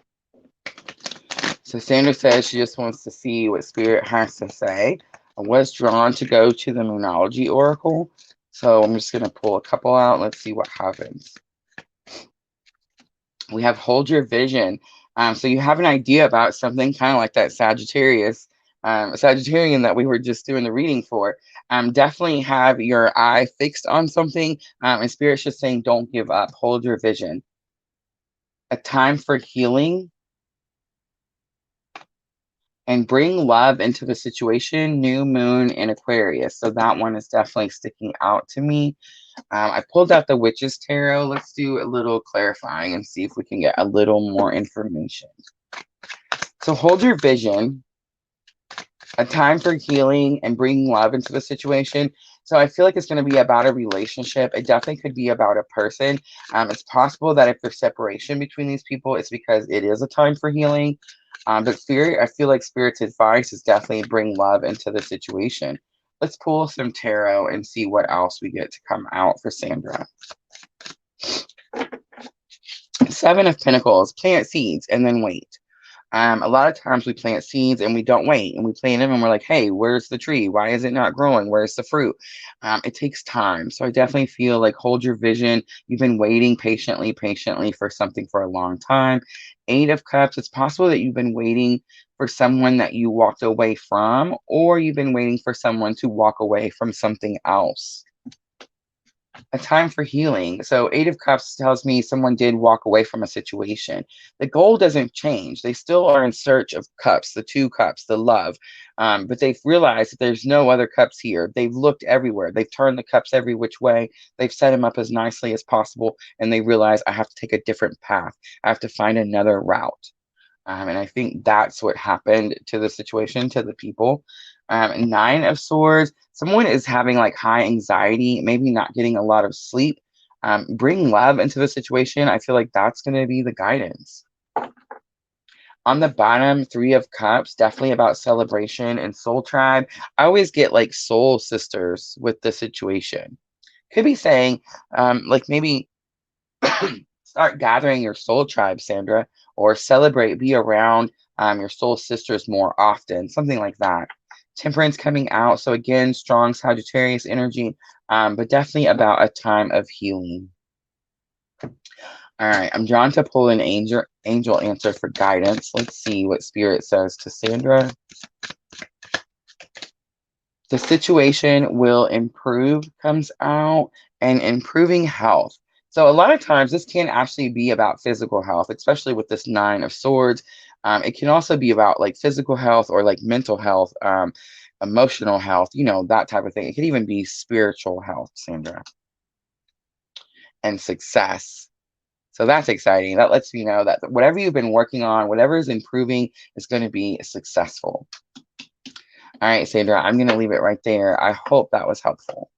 So Sandra says she just wants to see what Spirit has to say. I was drawn to go to the Moonology Oracle. So I'm just going to pull a couple out. Let's see what happens. We have hold your vision. So you have an idea about something, kind of like that Sagittarian that we were just doing the reading for. Definitely have your eye fixed on something. And Spirit's just saying, don't give up. Hold your vision. A time for healing and bring love into the situation. New moon in Aquarius. So that one is definitely sticking out to me. I pulled out the Witch's Tarot. Let's do a little clarifying and see if we can get a little more information. So hold your vision, a time for healing and bringing love into the situation. So I feel like it's going to be about a relationship. It definitely could be about a person. It's possible that if there's separation between these people, it's because it is a time for healing. But Spirit, I feel like Spirit's advice is definitely bring love into the situation. Let's pull some tarot and see what else we get to come out for Sandra. Seven of Pentacles, plant seeds and then wait. A lot of times we plant seeds and we don't wait, and we plant them and we're like, hey, where's the tree? Why is it not growing? Where's the fruit? It takes time. So I definitely feel like hold your vision. You've been waiting patiently for something for a long time. Eight of Cups, it's possible that you've been waiting for someone that you walked away from, or you've been waiting for someone to walk away from something else. A time for healing. So Eight of Cups tells me someone did walk away from a situation. The goal doesn't change. They still are in search of cups, the two cups, the love. But they've realized that there's no other cups here. They've looked everywhere. They've turned the cups every which way. They've set them up as nicely as possible. And they realize I have to take a different path. I have to find another route. And I think that's what happened to the situation, to the people. Nine of Swords, someone is having like high anxiety, maybe not getting a lot of sleep. Bring love into the situation. I feel like that's going to be the guidance. On the bottom, Three of Cups, definitely about celebration and soul tribe. I always get like soul sisters with the situation. Could be saying, like maybe start gathering your soul tribe, Sandra, or celebrate, be around your soul sisters more often, something like that. Temperance coming out. So again, strong Sagittarius energy, but definitely about a time of healing. All right, I'm drawn to pull an angel answer for guidance. Let's see what Spirit says to Sandra. The situation will improve comes out, and improving health. So a lot of times this can actually be about physical health, especially with this Nine of Swords. It can also be about like physical health or like mental health, emotional health, that type of thing. It could even be spiritual health, Sandra. And success. So that's exciting. That lets me know that whatever you've been working on, whatever is improving, is going to be successful. All right, Sandra, I'm going to leave it right there. I hope that was helpful.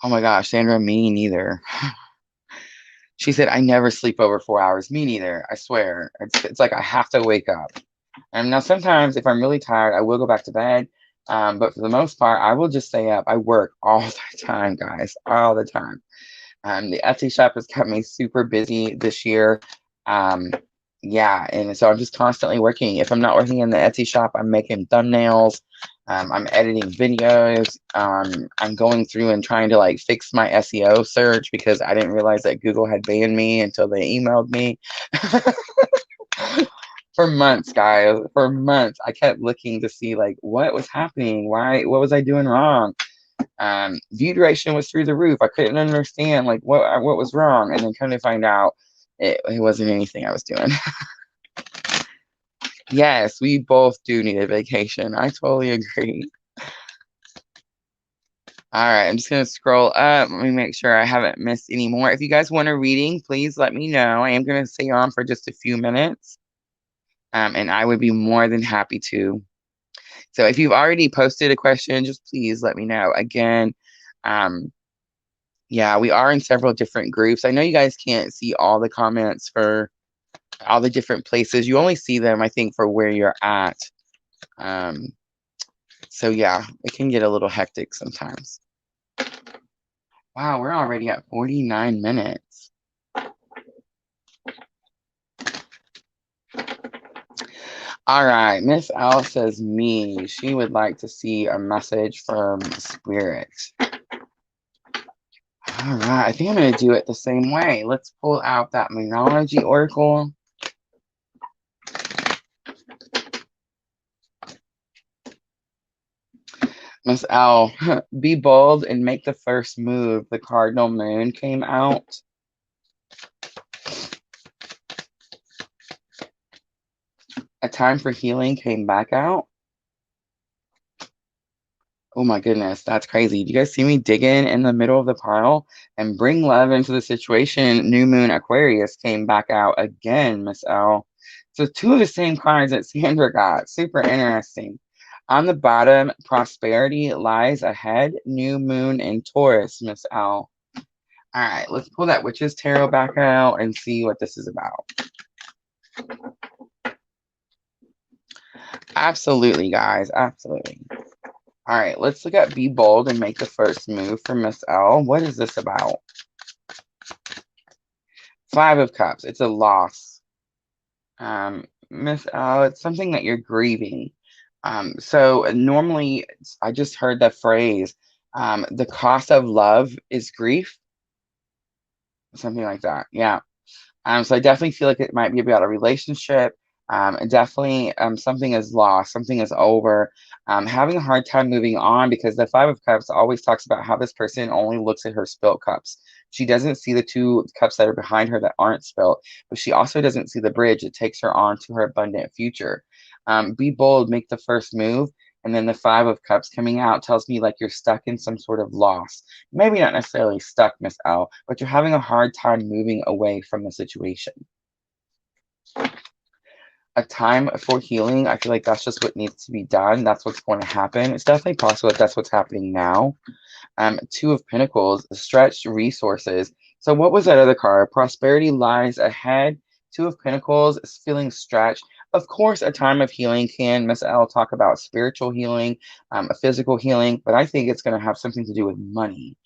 Oh my gosh, Sandra, me neither. She said, I never sleep over 4 hours. Me neither. I swear. It's like I have to wake up. And now sometimes if I'm really tired, I will go back to bed. But for the most part, I will just stay up. I work all the time, guys, all the time. The Etsy shop has kept me super busy this year. Yeah, and so I'm just constantly working. If I'm not working in the Etsy shop, I'm making thumbnails. I'm editing videos. I'm going through and trying to like fix my SEO search because I didn't realize that Google had banned me until they emailed me. For months, guys, for months, I kept looking to see like what was happening. What was I doing wrong? View duration was through the roof. I couldn't understand like what was wrong, and then come to find out it wasn't anything I was doing. Yes, we both do need a vacation. I totally agree. All right, I'm just gonna scroll up. Let me make sure I haven't missed any more. If you guys want a reading, please let me know. I am gonna stay on for just a few minutes, and I would be more than happy to. So if you've already posted a question, just please let me know. Again, um, yeah, we are in several different groups. I know you guys can't see all the comments for all the different places. You only see them, I think, for where you're at. Um, so yeah, it can get a little hectic sometimes. Wow, we're already at 49 minutes. All right, Miss L says me. She would like to see a message from Spirit. All right, I think I'm going to do it the same way. Let's pull out that Moonology Oracle. Miss L, be bold and make the first move. The cardinal moon came out. A time for healing came back out. Oh my goodness, that's crazy. Do you guys see me digging in the middle of the pile? And bring love into the situation. New moon Aquarius came back out again, Miss L. So two of the same cards that Sandra got. Super interesting. On the bottom, prosperity lies ahead. New moon in Taurus, Miss L. All right, let's pull that Witch's Tarot back out and see what this is about. Absolutely, guys. Absolutely. All right, let's look at Be Bold and make the first move for Miss L. What is this about? Five of Cups. It's a loss. Miss L, it's something that you're grieving. So normally, I just heard the phrase, the cost of love is grief. Something like that. Yeah. So I definitely feel like it might be about a relationship. Definitely something is lost, something is over. Having a hard time moving on because the Five of Cups always talks about how this person only looks at her spilt cups. She doesn't see the two cups that are behind her that aren't spilt, but she also doesn't see the bridge that takes her on to her abundant future. Be bold, make the first move. And then the Five of Cups coming out tells me like you're stuck in some sort of loss. Maybe not necessarily stuck, Miss L, but you're having a hard time moving away from the situation. A time for healing, I feel like that's just what needs to be done. That's what's going to happen. It's definitely possible that that's what's happening now. Two of Pentacles, stretched resources. So what was that other card? Prosperity lies ahead. Two of Pentacles is feeling stretched. Of course, a time of healing can, Miss L, talk about spiritual healing, a physical healing, but I think it's going to have something to do with money.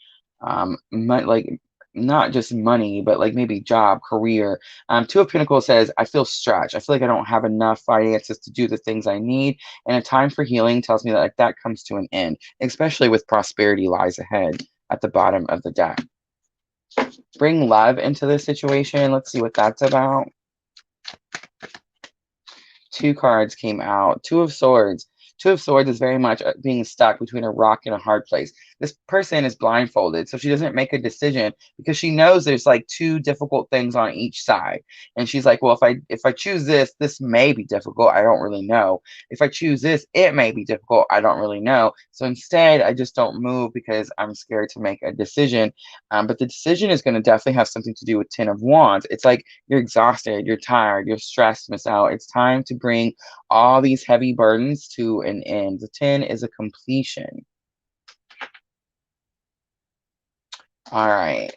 Like not just money, but like maybe job, career. Two of Pentacles says, I feel stretched. I feel like I don't have enough finances to do the things I need. And a time for healing tells me that like that comes to an end, especially with prosperity lies ahead at the bottom of the deck. Bring love into this situation. Let's see what that's about. Two cards came out. Two of Swords. Two of Swords is very much being stuck between a rock and a hard place. This person is blindfolded, so she doesn't make a decision because she knows there's like two difficult things on each side. And she's like, well, if I choose this, this may be difficult. I don't really know. If I choose this, it may be difficult. I don't really know. So instead, I just don't move because I'm scared to make a decision. But the decision is going to definitely have something to do with Ten of Wands. It's like you're exhausted, you're tired, you're stressed, Miss Out. It's time to bring all these heavy burdens to an end. The 10 is a completion. All right.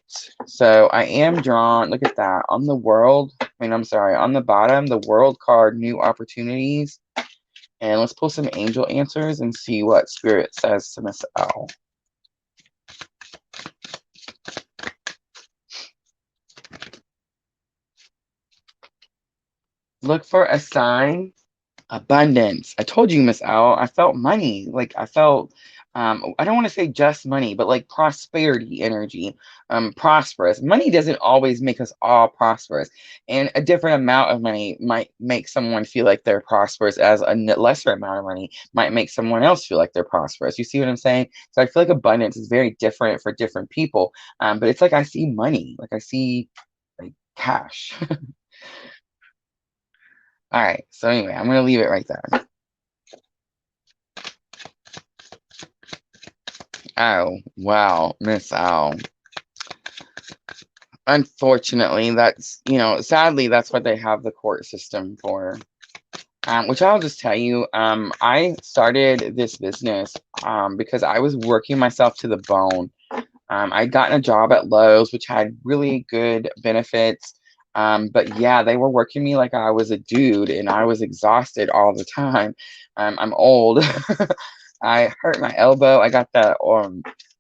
So I am drawn, look at that. On the world, I'm sorry, on the bottom, the world card, new opportunities. And let's pull some angel answers and see what Spirit says to Miss L. Look for a sign. Abundance. I told you, Miss L. I felt money. Like I felt, I don't want to say just money, but like prosperity energy, prosperous. Money doesn't always make us all prosperous, and a different amount of money might make someone feel like they're prosperous, as a lesser amount of money might make someone else feel like they're prosperous. You see what I'm saying? So I feel like abundance is very different for different people. But it's like I see money, like I see like cash. All right. So anyway, I'm going to leave it right there. Oh, wow, Miss L. Unfortunately, that's, sadly, that's what they have the court system for. Which I'll just tell you, I started this business because I was working myself to the bone. I'd gotten a job at Lowe's, which had really good benefits. But yeah, they were working me like I was a dude and I was exhausted all the time. I'm old. I hurt my elbow. I got that,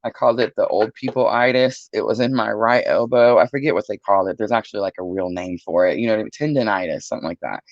I called it the old people itis. It was in my right elbow. I forget what they called it. There's actually like a real name for it, tendonitis, something like that.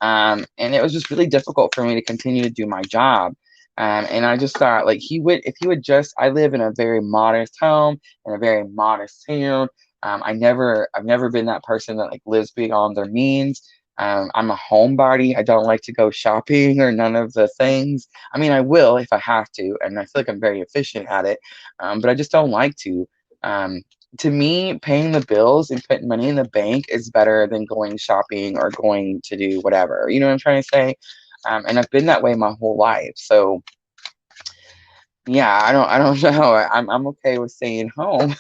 And it was just really difficult for me to continue to do my job. And I just thought, like, if he would just, I live in a very modest home in a very modest town. I've never been that person that like lives beyond their means. I'm a homebody. I don't like to go shopping or none of the things. I mean, I will if I have to, and I feel like I'm very efficient at it. But I just don't like to. Um, to me, paying the bills and putting money in the bank is better than going shopping or going to do whatever. You know what I'm trying to say? And I've been that way my whole life. So yeah, I don't know. I'm okay with staying home.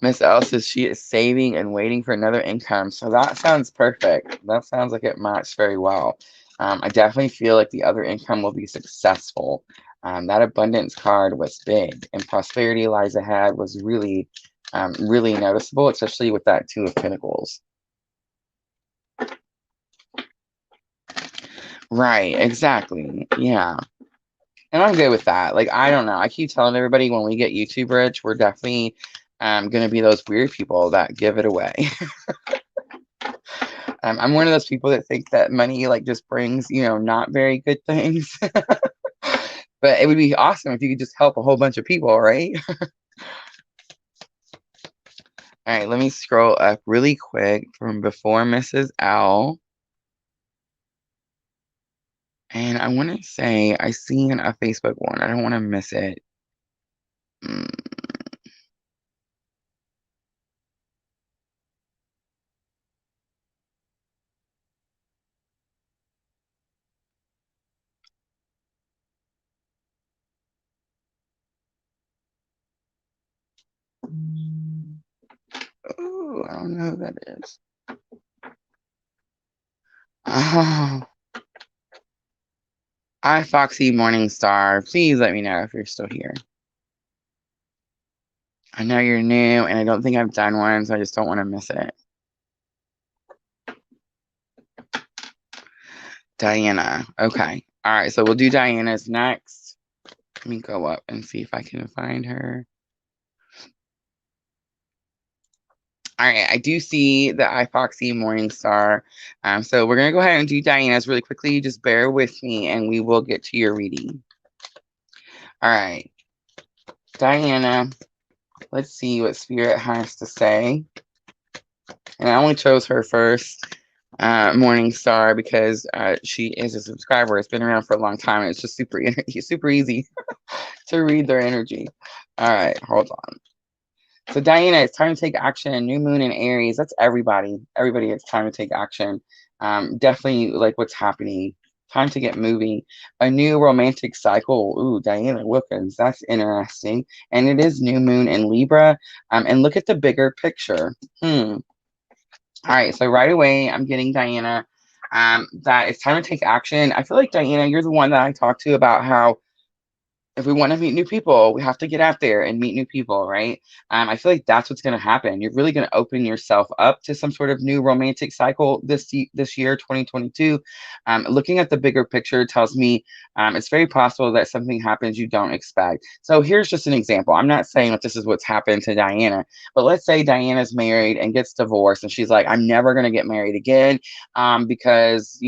Miss L says she is saving and waiting for another income. So that sounds perfect. That sounds like it matched very well. I definitely feel like the other income will be successful. That abundance card was big, and prosperity lies ahead was really, really noticeable, especially with that Two of Pentacles. Right, exactly. Yeah. And I'm good with that. Like, I don't know. I keep telling everybody when we get YouTube rich, we're definitely going to be those weird people that give it away. I'm one of those people that think that money like just brings, not very good things. But it would be awesome if you could just help a whole bunch of people, right? All right, let me scroll up really quick from before Mrs. L. And I want to say I seen a Facebook one. I don't want to miss it. Mm. Oh, I don't know who that is. Oh, hi, Foxy Morningstar. Please let me know if you're still here. I know you're new, and I don't think I've done one, so I just don't want to miss it. Diana. Okay. All right, so we'll do Diana's next. Let me go up and see if I can find her. All right, I do see the iFoxy Morningstar. So we're gonna go ahead and do Diana's really quickly. Just bear with me, and we will get to your reading. All right, Diana. Let's see what Spirit has to say. And I only chose her first, Morningstar, because she is a subscriber. It's been around for a long time, and it's just super easy to read their energy. All right, hold on. So Diana, it's time to take action. New moon in Aries. That's everybody. Everybody, it's time to take action. Definitely like what's happening. Time to get moving. A new romantic cycle. Ooh, Diana Wilkins. That's interesting. And it is new moon in Libra. And look at the bigger picture. All right. So right away, I'm getting Diana. That it's time to take action. I feel like Diana, you're the one that I talked to about how if we want to meet new people, we have to get out there and meet new people, right? I feel like that's what's going to happen. You're really going to open yourself up to some sort of new romantic cycle this year, 2022. Looking at the bigger picture tells me it's very possible that something happens you don't expect. So here's just an example. I'm not saying that this is what's happened to Diana, but let's say Diana's married and gets divorced, and she's like, "I'm never going to get married again because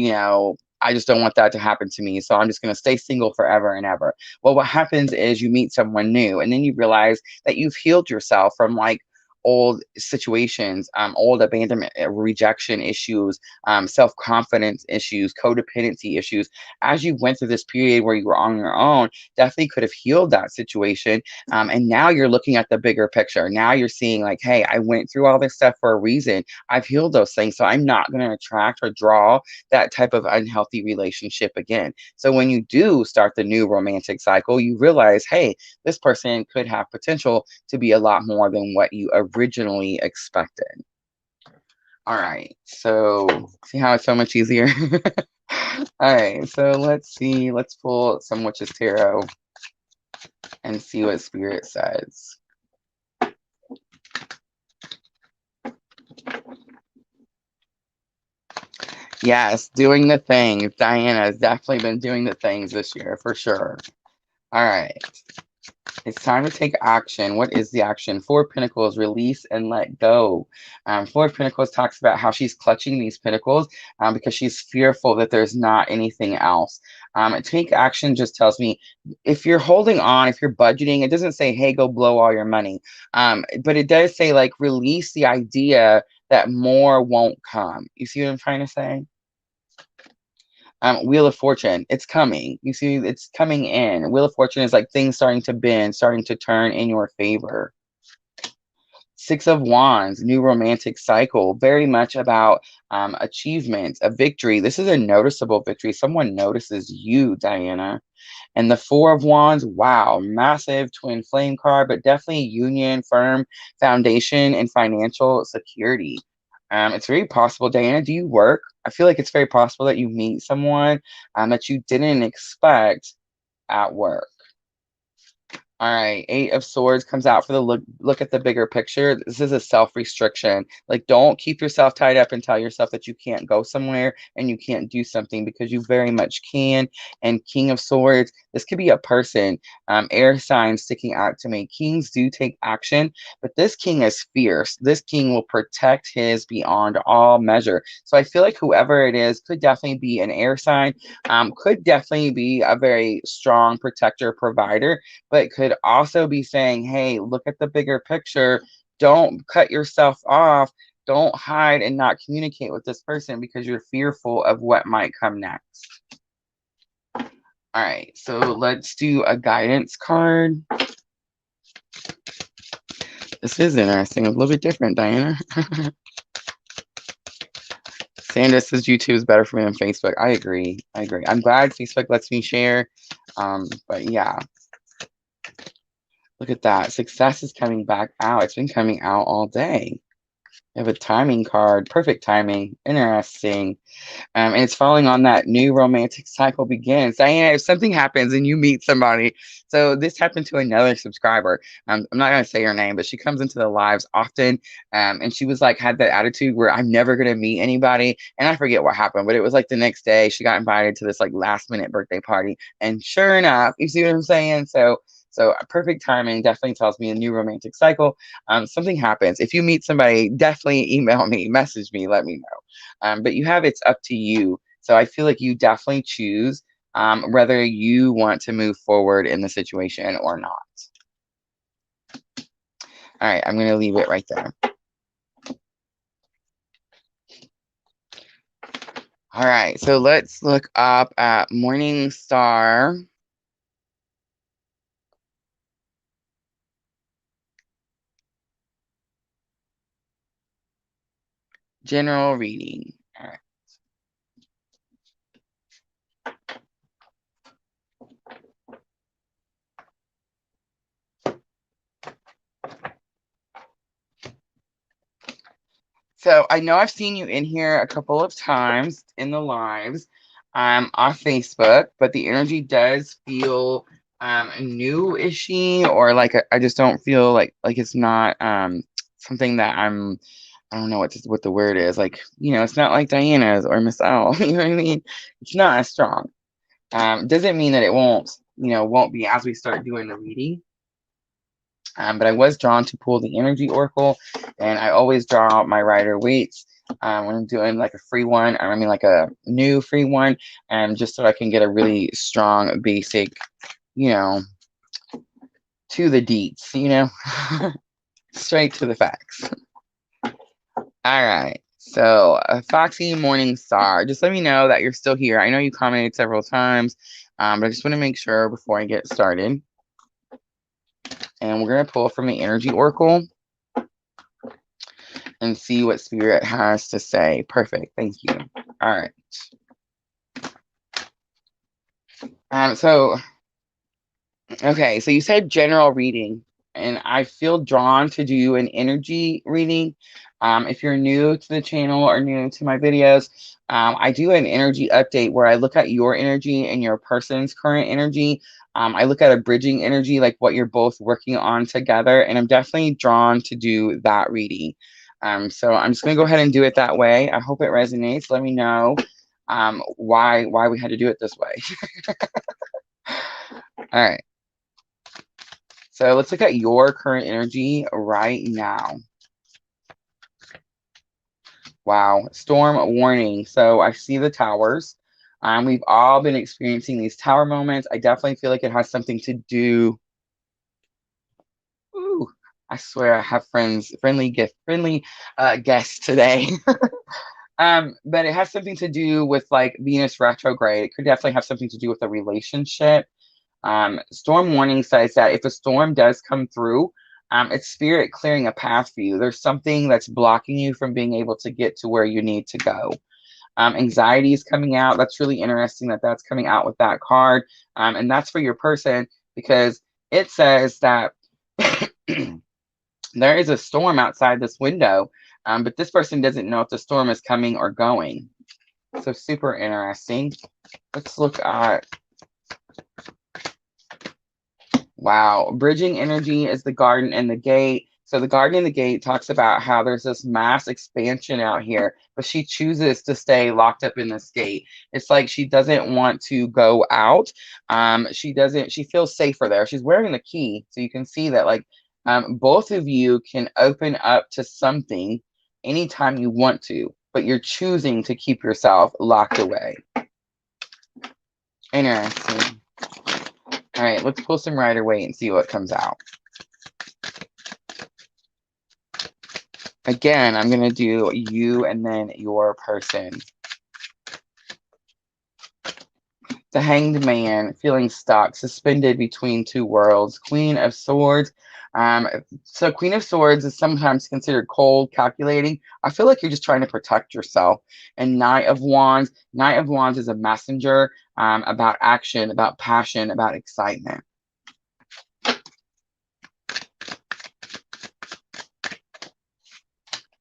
I just don't want that to happen to me. So I'm just going to stay single forever and ever." Well, what happens is you meet someone new and then you realize that you've healed yourself from like old situations, old abandonment, rejection issues, self-confidence issues, codependency issues. As you went through this period where you were on your own, definitely could have healed that situation. And now you're looking at the bigger picture. Now you're seeing like, hey, I went through all this stuff for a reason. I've healed those things. So I'm not going to attract or draw that type of unhealthy relationship again. So when you do start the new romantic cycle, you realize, hey, this person could have potential to be a lot more than what you originally expected. All right. So see how it's so much easier? All right. So let's see. Let's pull some Witches Tarot and see what Spirit says. Yes, doing the things. Diana has definitely been doing the things this year for sure. All right. It's time to take action. What is the action? Four of Pentacles, release and let go. Four of Pentacles talks about how she's clutching these pentacles because she's fearful that there's not anything else. Take action just tells me if you're holding on, if you're budgeting, it doesn't say, hey, go blow all your money. But it does say, like, release the idea that more won't come. You see what I'm trying to say? Wheel of Fortune, it's coming. You see, it's coming in. Wheel of Fortune is like things starting to bend, starting to turn in your favor. Six of Wands, new romantic cycle, very much about achievements, a victory. This is a noticeable victory. Someone notices you, Diana. And the Four of Wands, wow, massive twin flame card, but definitely union, firm foundation, and financial security. It's very possible, Diana, do you work? I feel like it's very possible that you meet someone that you didn't expect at work. All right, Eight of Swords comes out for the look at the bigger picture. This is a self-restriction. Like, don't keep yourself tied up and tell yourself that you can't go somewhere and you can't do something, because you very much can. And King of Swords, this could be a person, air sign sticking out to me. Kings do take action, but this king is fierce. This king will protect his beyond all measure. So I feel like whoever it is could definitely be an air sign, could definitely be a very strong protector, provider, but could also be saying, hey, look at the bigger picture. Don't cut yourself off. Don't hide and not communicate with this person because you're fearful of what might come next. All right, so let's do a guidance card. This is interesting, a little bit different, Diana. Sandra says YouTube is better for me than Facebook. I agree. I'm glad Facebook lets me share. But yeah. Look at that. Success is coming back out. It's been coming out all day. We have a timing card. Perfect timing. Interesting. And it's falling on that new romantic cycle begins. Diana, if something happens and you meet somebody, so this happened to another subscriber. I'm not going to say her name, but she comes into the lives often. And she was like, had that attitude where I'm never going to meet anybody. And I forget what happened, but it was like the next day she got invited to this like last minute birthday party. And sure enough, you see what I'm saying? So perfect timing definitely tells me a new romantic cycle. Something happens. If you meet somebody, definitely email me, message me, let me know. But you have, it's up to you. So I feel like you definitely choose whether you want to move forward in the situation or not. All right, I'm going to leave it right there. All right, so let's look up at Morning Star. General reading. All right. So I know I've seen you in here a couple of times in the lives on Facebook, but the energy does feel new-ishy, or like I just don't feel like it's not something that I don't know what the word is. Like, it's not like Diana's or Miss L. You know what I mean? It's not as strong. Doesn't mean that it won't be as we start doing the reading. But I was drawn to pull the energy oracle, and I always draw out my Rider Waits when I'm doing like a free one. I mean, like a new free one, just so I can get a really strong basic, to the deets, Straight to the facts. All right. So, Foxy Morning Star, just let me know that you're still here. I know you commented several times, but I just want to make sure before I get started. And we're going to pull from the Energy Oracle and see what Spirit has to say. Perfect. Thank you. All right. Okay, so you said general reading, and I feel drawn to do an energy reading. If you're new to the channel or new to my videos, I do an energy update where I look at your energy and your person's current energy. I look at a bridging energy, like what you're both working on together, and I'm definitely drawn to do that reading. So I'm just going to go ahead and do it that way. I hope it resonates. Let me know why we had to do it this way. All right. So let's look at your current energy right now. Wow, storm warning. So I see the towers. We've all been experiencing these tower moments. I definitely feel like it has something to do. Ooh, I swear I have friendly guests today. But it has something to do with like Venus retrograde. It could definitely have something to do with a relationship. Storm warning says that if a storm does come through, it's spirit clearing a path for you. There's something that's blocking you from being able to get to where you need to go. Anxiety is coming out. That's really interesting that that's coming out with that card. And that's for your person because it says that there is a storm outside this window, but this person doesn't know if the storm is coming or going. So super interesting. Let's look at wow. Bridging energy is the garden and the gate. So the garden and the gate talks about how there's this mass expansion out here, but she chooses to stay locked up in this gate. It's like she doesn't want to go out. She feels safer there. She's wearing the key. So you can see that like both of you can open up to something anytime you want to, but you're choosing to keep yourself locked away. Interesting. All right, let's pull some Rider-Waite and see what comes out. Again, I'm going to do you and then your person. The Hanged Man, feeling stuck, suspended between two worlds. Queen of Swords. So Queen of Swords is sometimes considered cold, calculating. I feel like you're just trying to protect yourself. And Knight of Wands. Knight of Wands is a messenger about action, about passion, about excitement.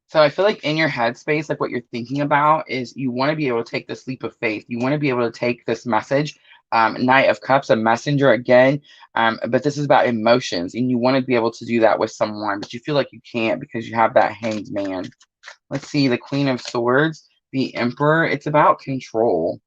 So I feel like in your headspace, like what you're thinking about is you want to be able to take this leap of faith. You want to be able to take this message. Knight of Cups, a messenger again, but this is about emotions, and you want to be able to do that with someone, but you feel like you can't because you have that Hanged Man. Let's see, the Queen of Swords, the Emperor. It's about control.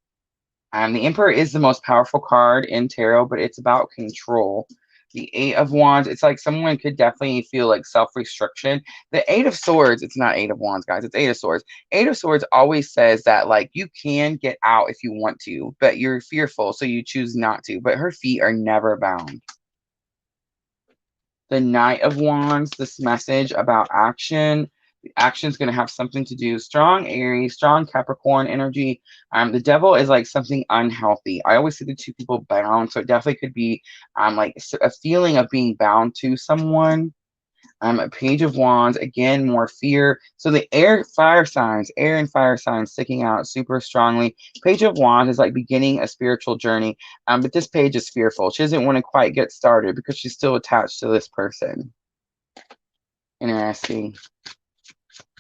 The Emperor is the most powerful card in tarot, but it's about control. The Eight of Wands, it's like someone could definitely feel like self-restriction. The Eight of Swords, it's not Eight of Wands, guys. It's Eight of Swords. Eight of Swords always says that like you can get out if you want to, but you're fearful, so you choose not to. But her feet are never bound. The Knight of Wands, this message about action. The action is going to have something to do. Strong Aries, strong Capricorn energy. The Devil is like something unhealthy. I always see the two people bound, so it definitely could be like a feeling of being bound to someone. A Page of Wands, again, more fear. So the air and fire signs sticking out super strongly. Page of Wands is like beginning a spiritual journey, but this page is fearful. She doesn't want to quite get started because she's still attached to this person. Interesting.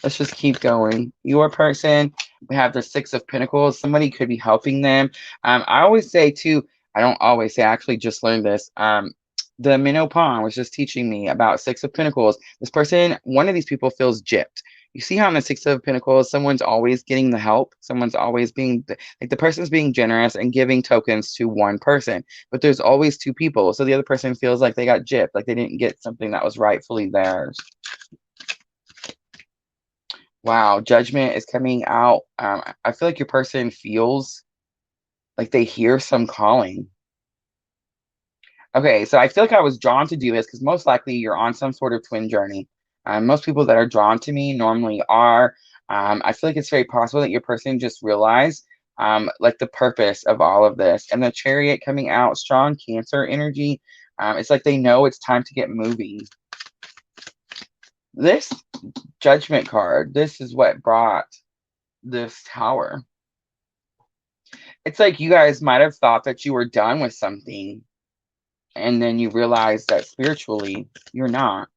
Let's just keep going. Your person, we have the Six of Pentacles. Somebody could be helping them. I always say too, I don't always say, I actually just learned this. The Minnow Pawn was just teaching me about Six of Pentacles. This person, one of these people feels gypped. You see how in the Six of Pentacles, someone's always getting the help. Someone's always being, like the person's being generous and giving tokens to one person. But there's always two people. So the other person feels like they got gypped, like they didn't get something that was rightfully theirs. Wow, Judgment is coming out. I feel like your person feels like they hear some calling. Okay, so I feel like I was drawn to do this because most likely you're on some sort of twin journey. Most people that are drawn to me normally are. I feel like it's very possible that your person just realized like the purpose of all of this. And the Chariot coming out, strong Cancer energy. It's like they know it's time to get moving. This Judgment card, this is what brought this Tower. It's like you guys might have thought that you were done with something, and then you realize that spiritually you're not.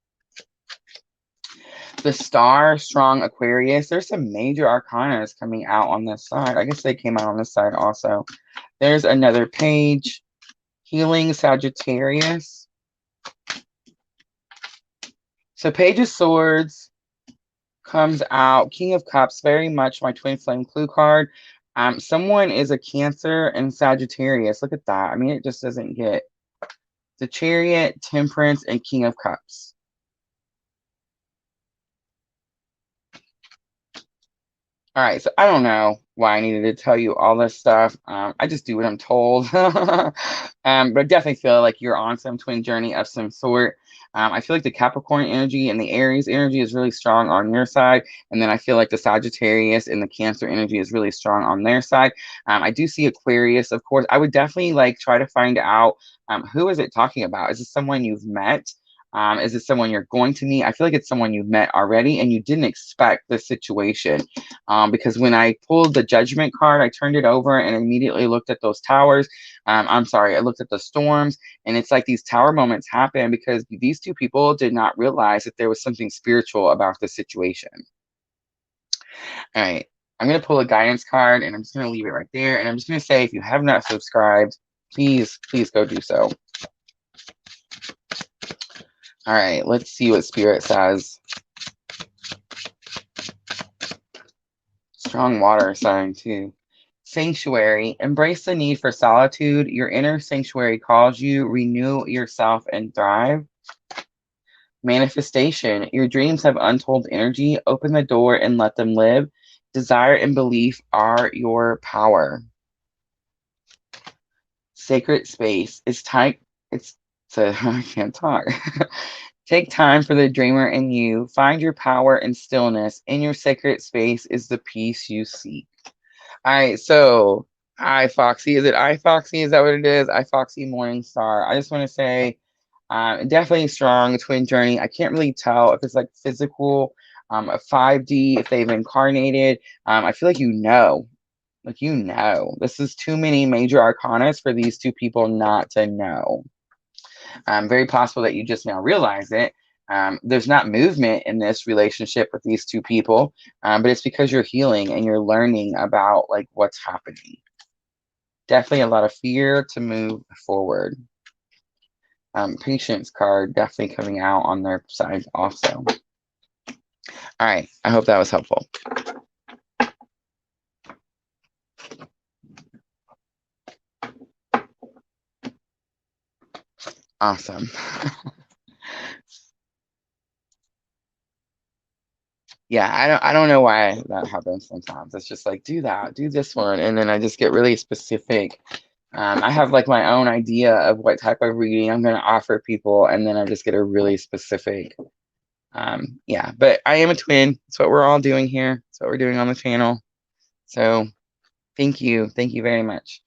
The Star, strong Aquarius. There's some major arcanas coming out on this side. I guess they came out on this side also. There's another page. Healing Sagittarius. So Page of Swords comes out. King of Cups, very much my twin flame clue card. Someone is a Cancer and Sagittarius. Look at that. I mean, it just doesn't get the Chariot, Temperance, and King of Cups. All right, so I don't know why I needed to tell you all this stuff. I just do what I'm told. But I definitely feel like you're on some twin journey of some sort. I feel like the Capricorn energy and the Aries energy is really strong on your side. And then I feel like the Sagittarius and the Cancer energy is really strong on their side. I do see Aquarius, of course. I would definitely like try to find out who is it talking about? Is this someone you've met? Is it someone you're going to meet? I feel like it's someone you've met already and you didn't expect this situation. Because when I pulled the Judgment card, I turned it over and immediately looked at those towers. I'm sorry, I looked at the storms, and it's like these tower moments happen because these two people did not realize that there was something spiritual about the situation. All right, I'm going to pull a guidance card, and I'm just going to leave it right there. And I'm just going to say, if you have not subscribed, please go do so. All right, let's see what Spirit says. Strong water sign too. Sanctuary. Embrace the need for solitude. Your inner sanctuary calls you. Renew yourself and thrive. Manifestation. Your dreams have untold energy. Open the door and let them live. Desire and belief are your power. Sacred space. It's time. I can't talk. Take time for the dreamer in you. Find your power and stillness. In your sacred space is the peace you seek. All right, so Foxy. Is it Foxy? Is that what it is? Foxy Morning Star. I just want to say, definitely strong twin journey. I can't really tell if it's like physical, a 5D, if they've incarnated. I feel like this is too many major arcanas for these two people not to know. Very possible that you just now realize it. There's not movement in this relationship with these two people, but it's because you're healing and you're learning about like what's happening. Definitely a lot of fear to move forward. Patience card definitely coming out on their side also. All right, I hope that was helpful. Awesome. Yeah, I don't know why that happens sometimes. It's just like, do this one. And then I just get really specific. I have like my own idea of what type of reading I'm going to offer people. And then I just get a really specific. Yeah, but I am a twin. It's what we're all doing here. It's what we're doing on the channel. So thank you. Thank you very much.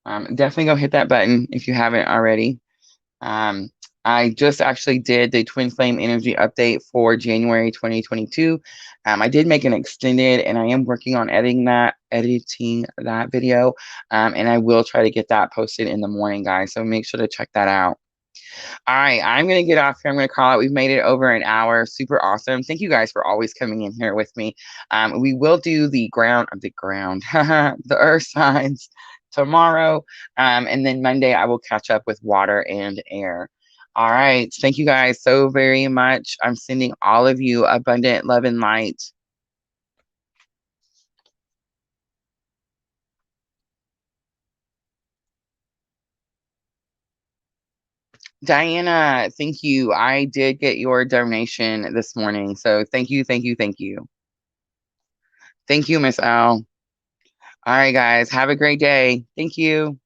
Definitely go hit that button if you haven't already. I just actually did the Twin Flame Energy update for January 2022. I did make an extended, and I am working on editing that video, and I will try to get that posted in the morning, guys. So make sure to check that out. All right, I'm going to get off here. I'm going to call it. We've made it over an hour. Super awesome. Thank you guys for always coming in here with me. We will do the earth signs tomorrow, and then Monday I will catch up with water and air. All right. Thank you guys so very much. I'm sending all of you abundant love and light. Diana, thank you. I did get your donation this morning. So thank you, thank you, thank you. Thank you, Miss L. All right, guys. Have a great day. Thank you.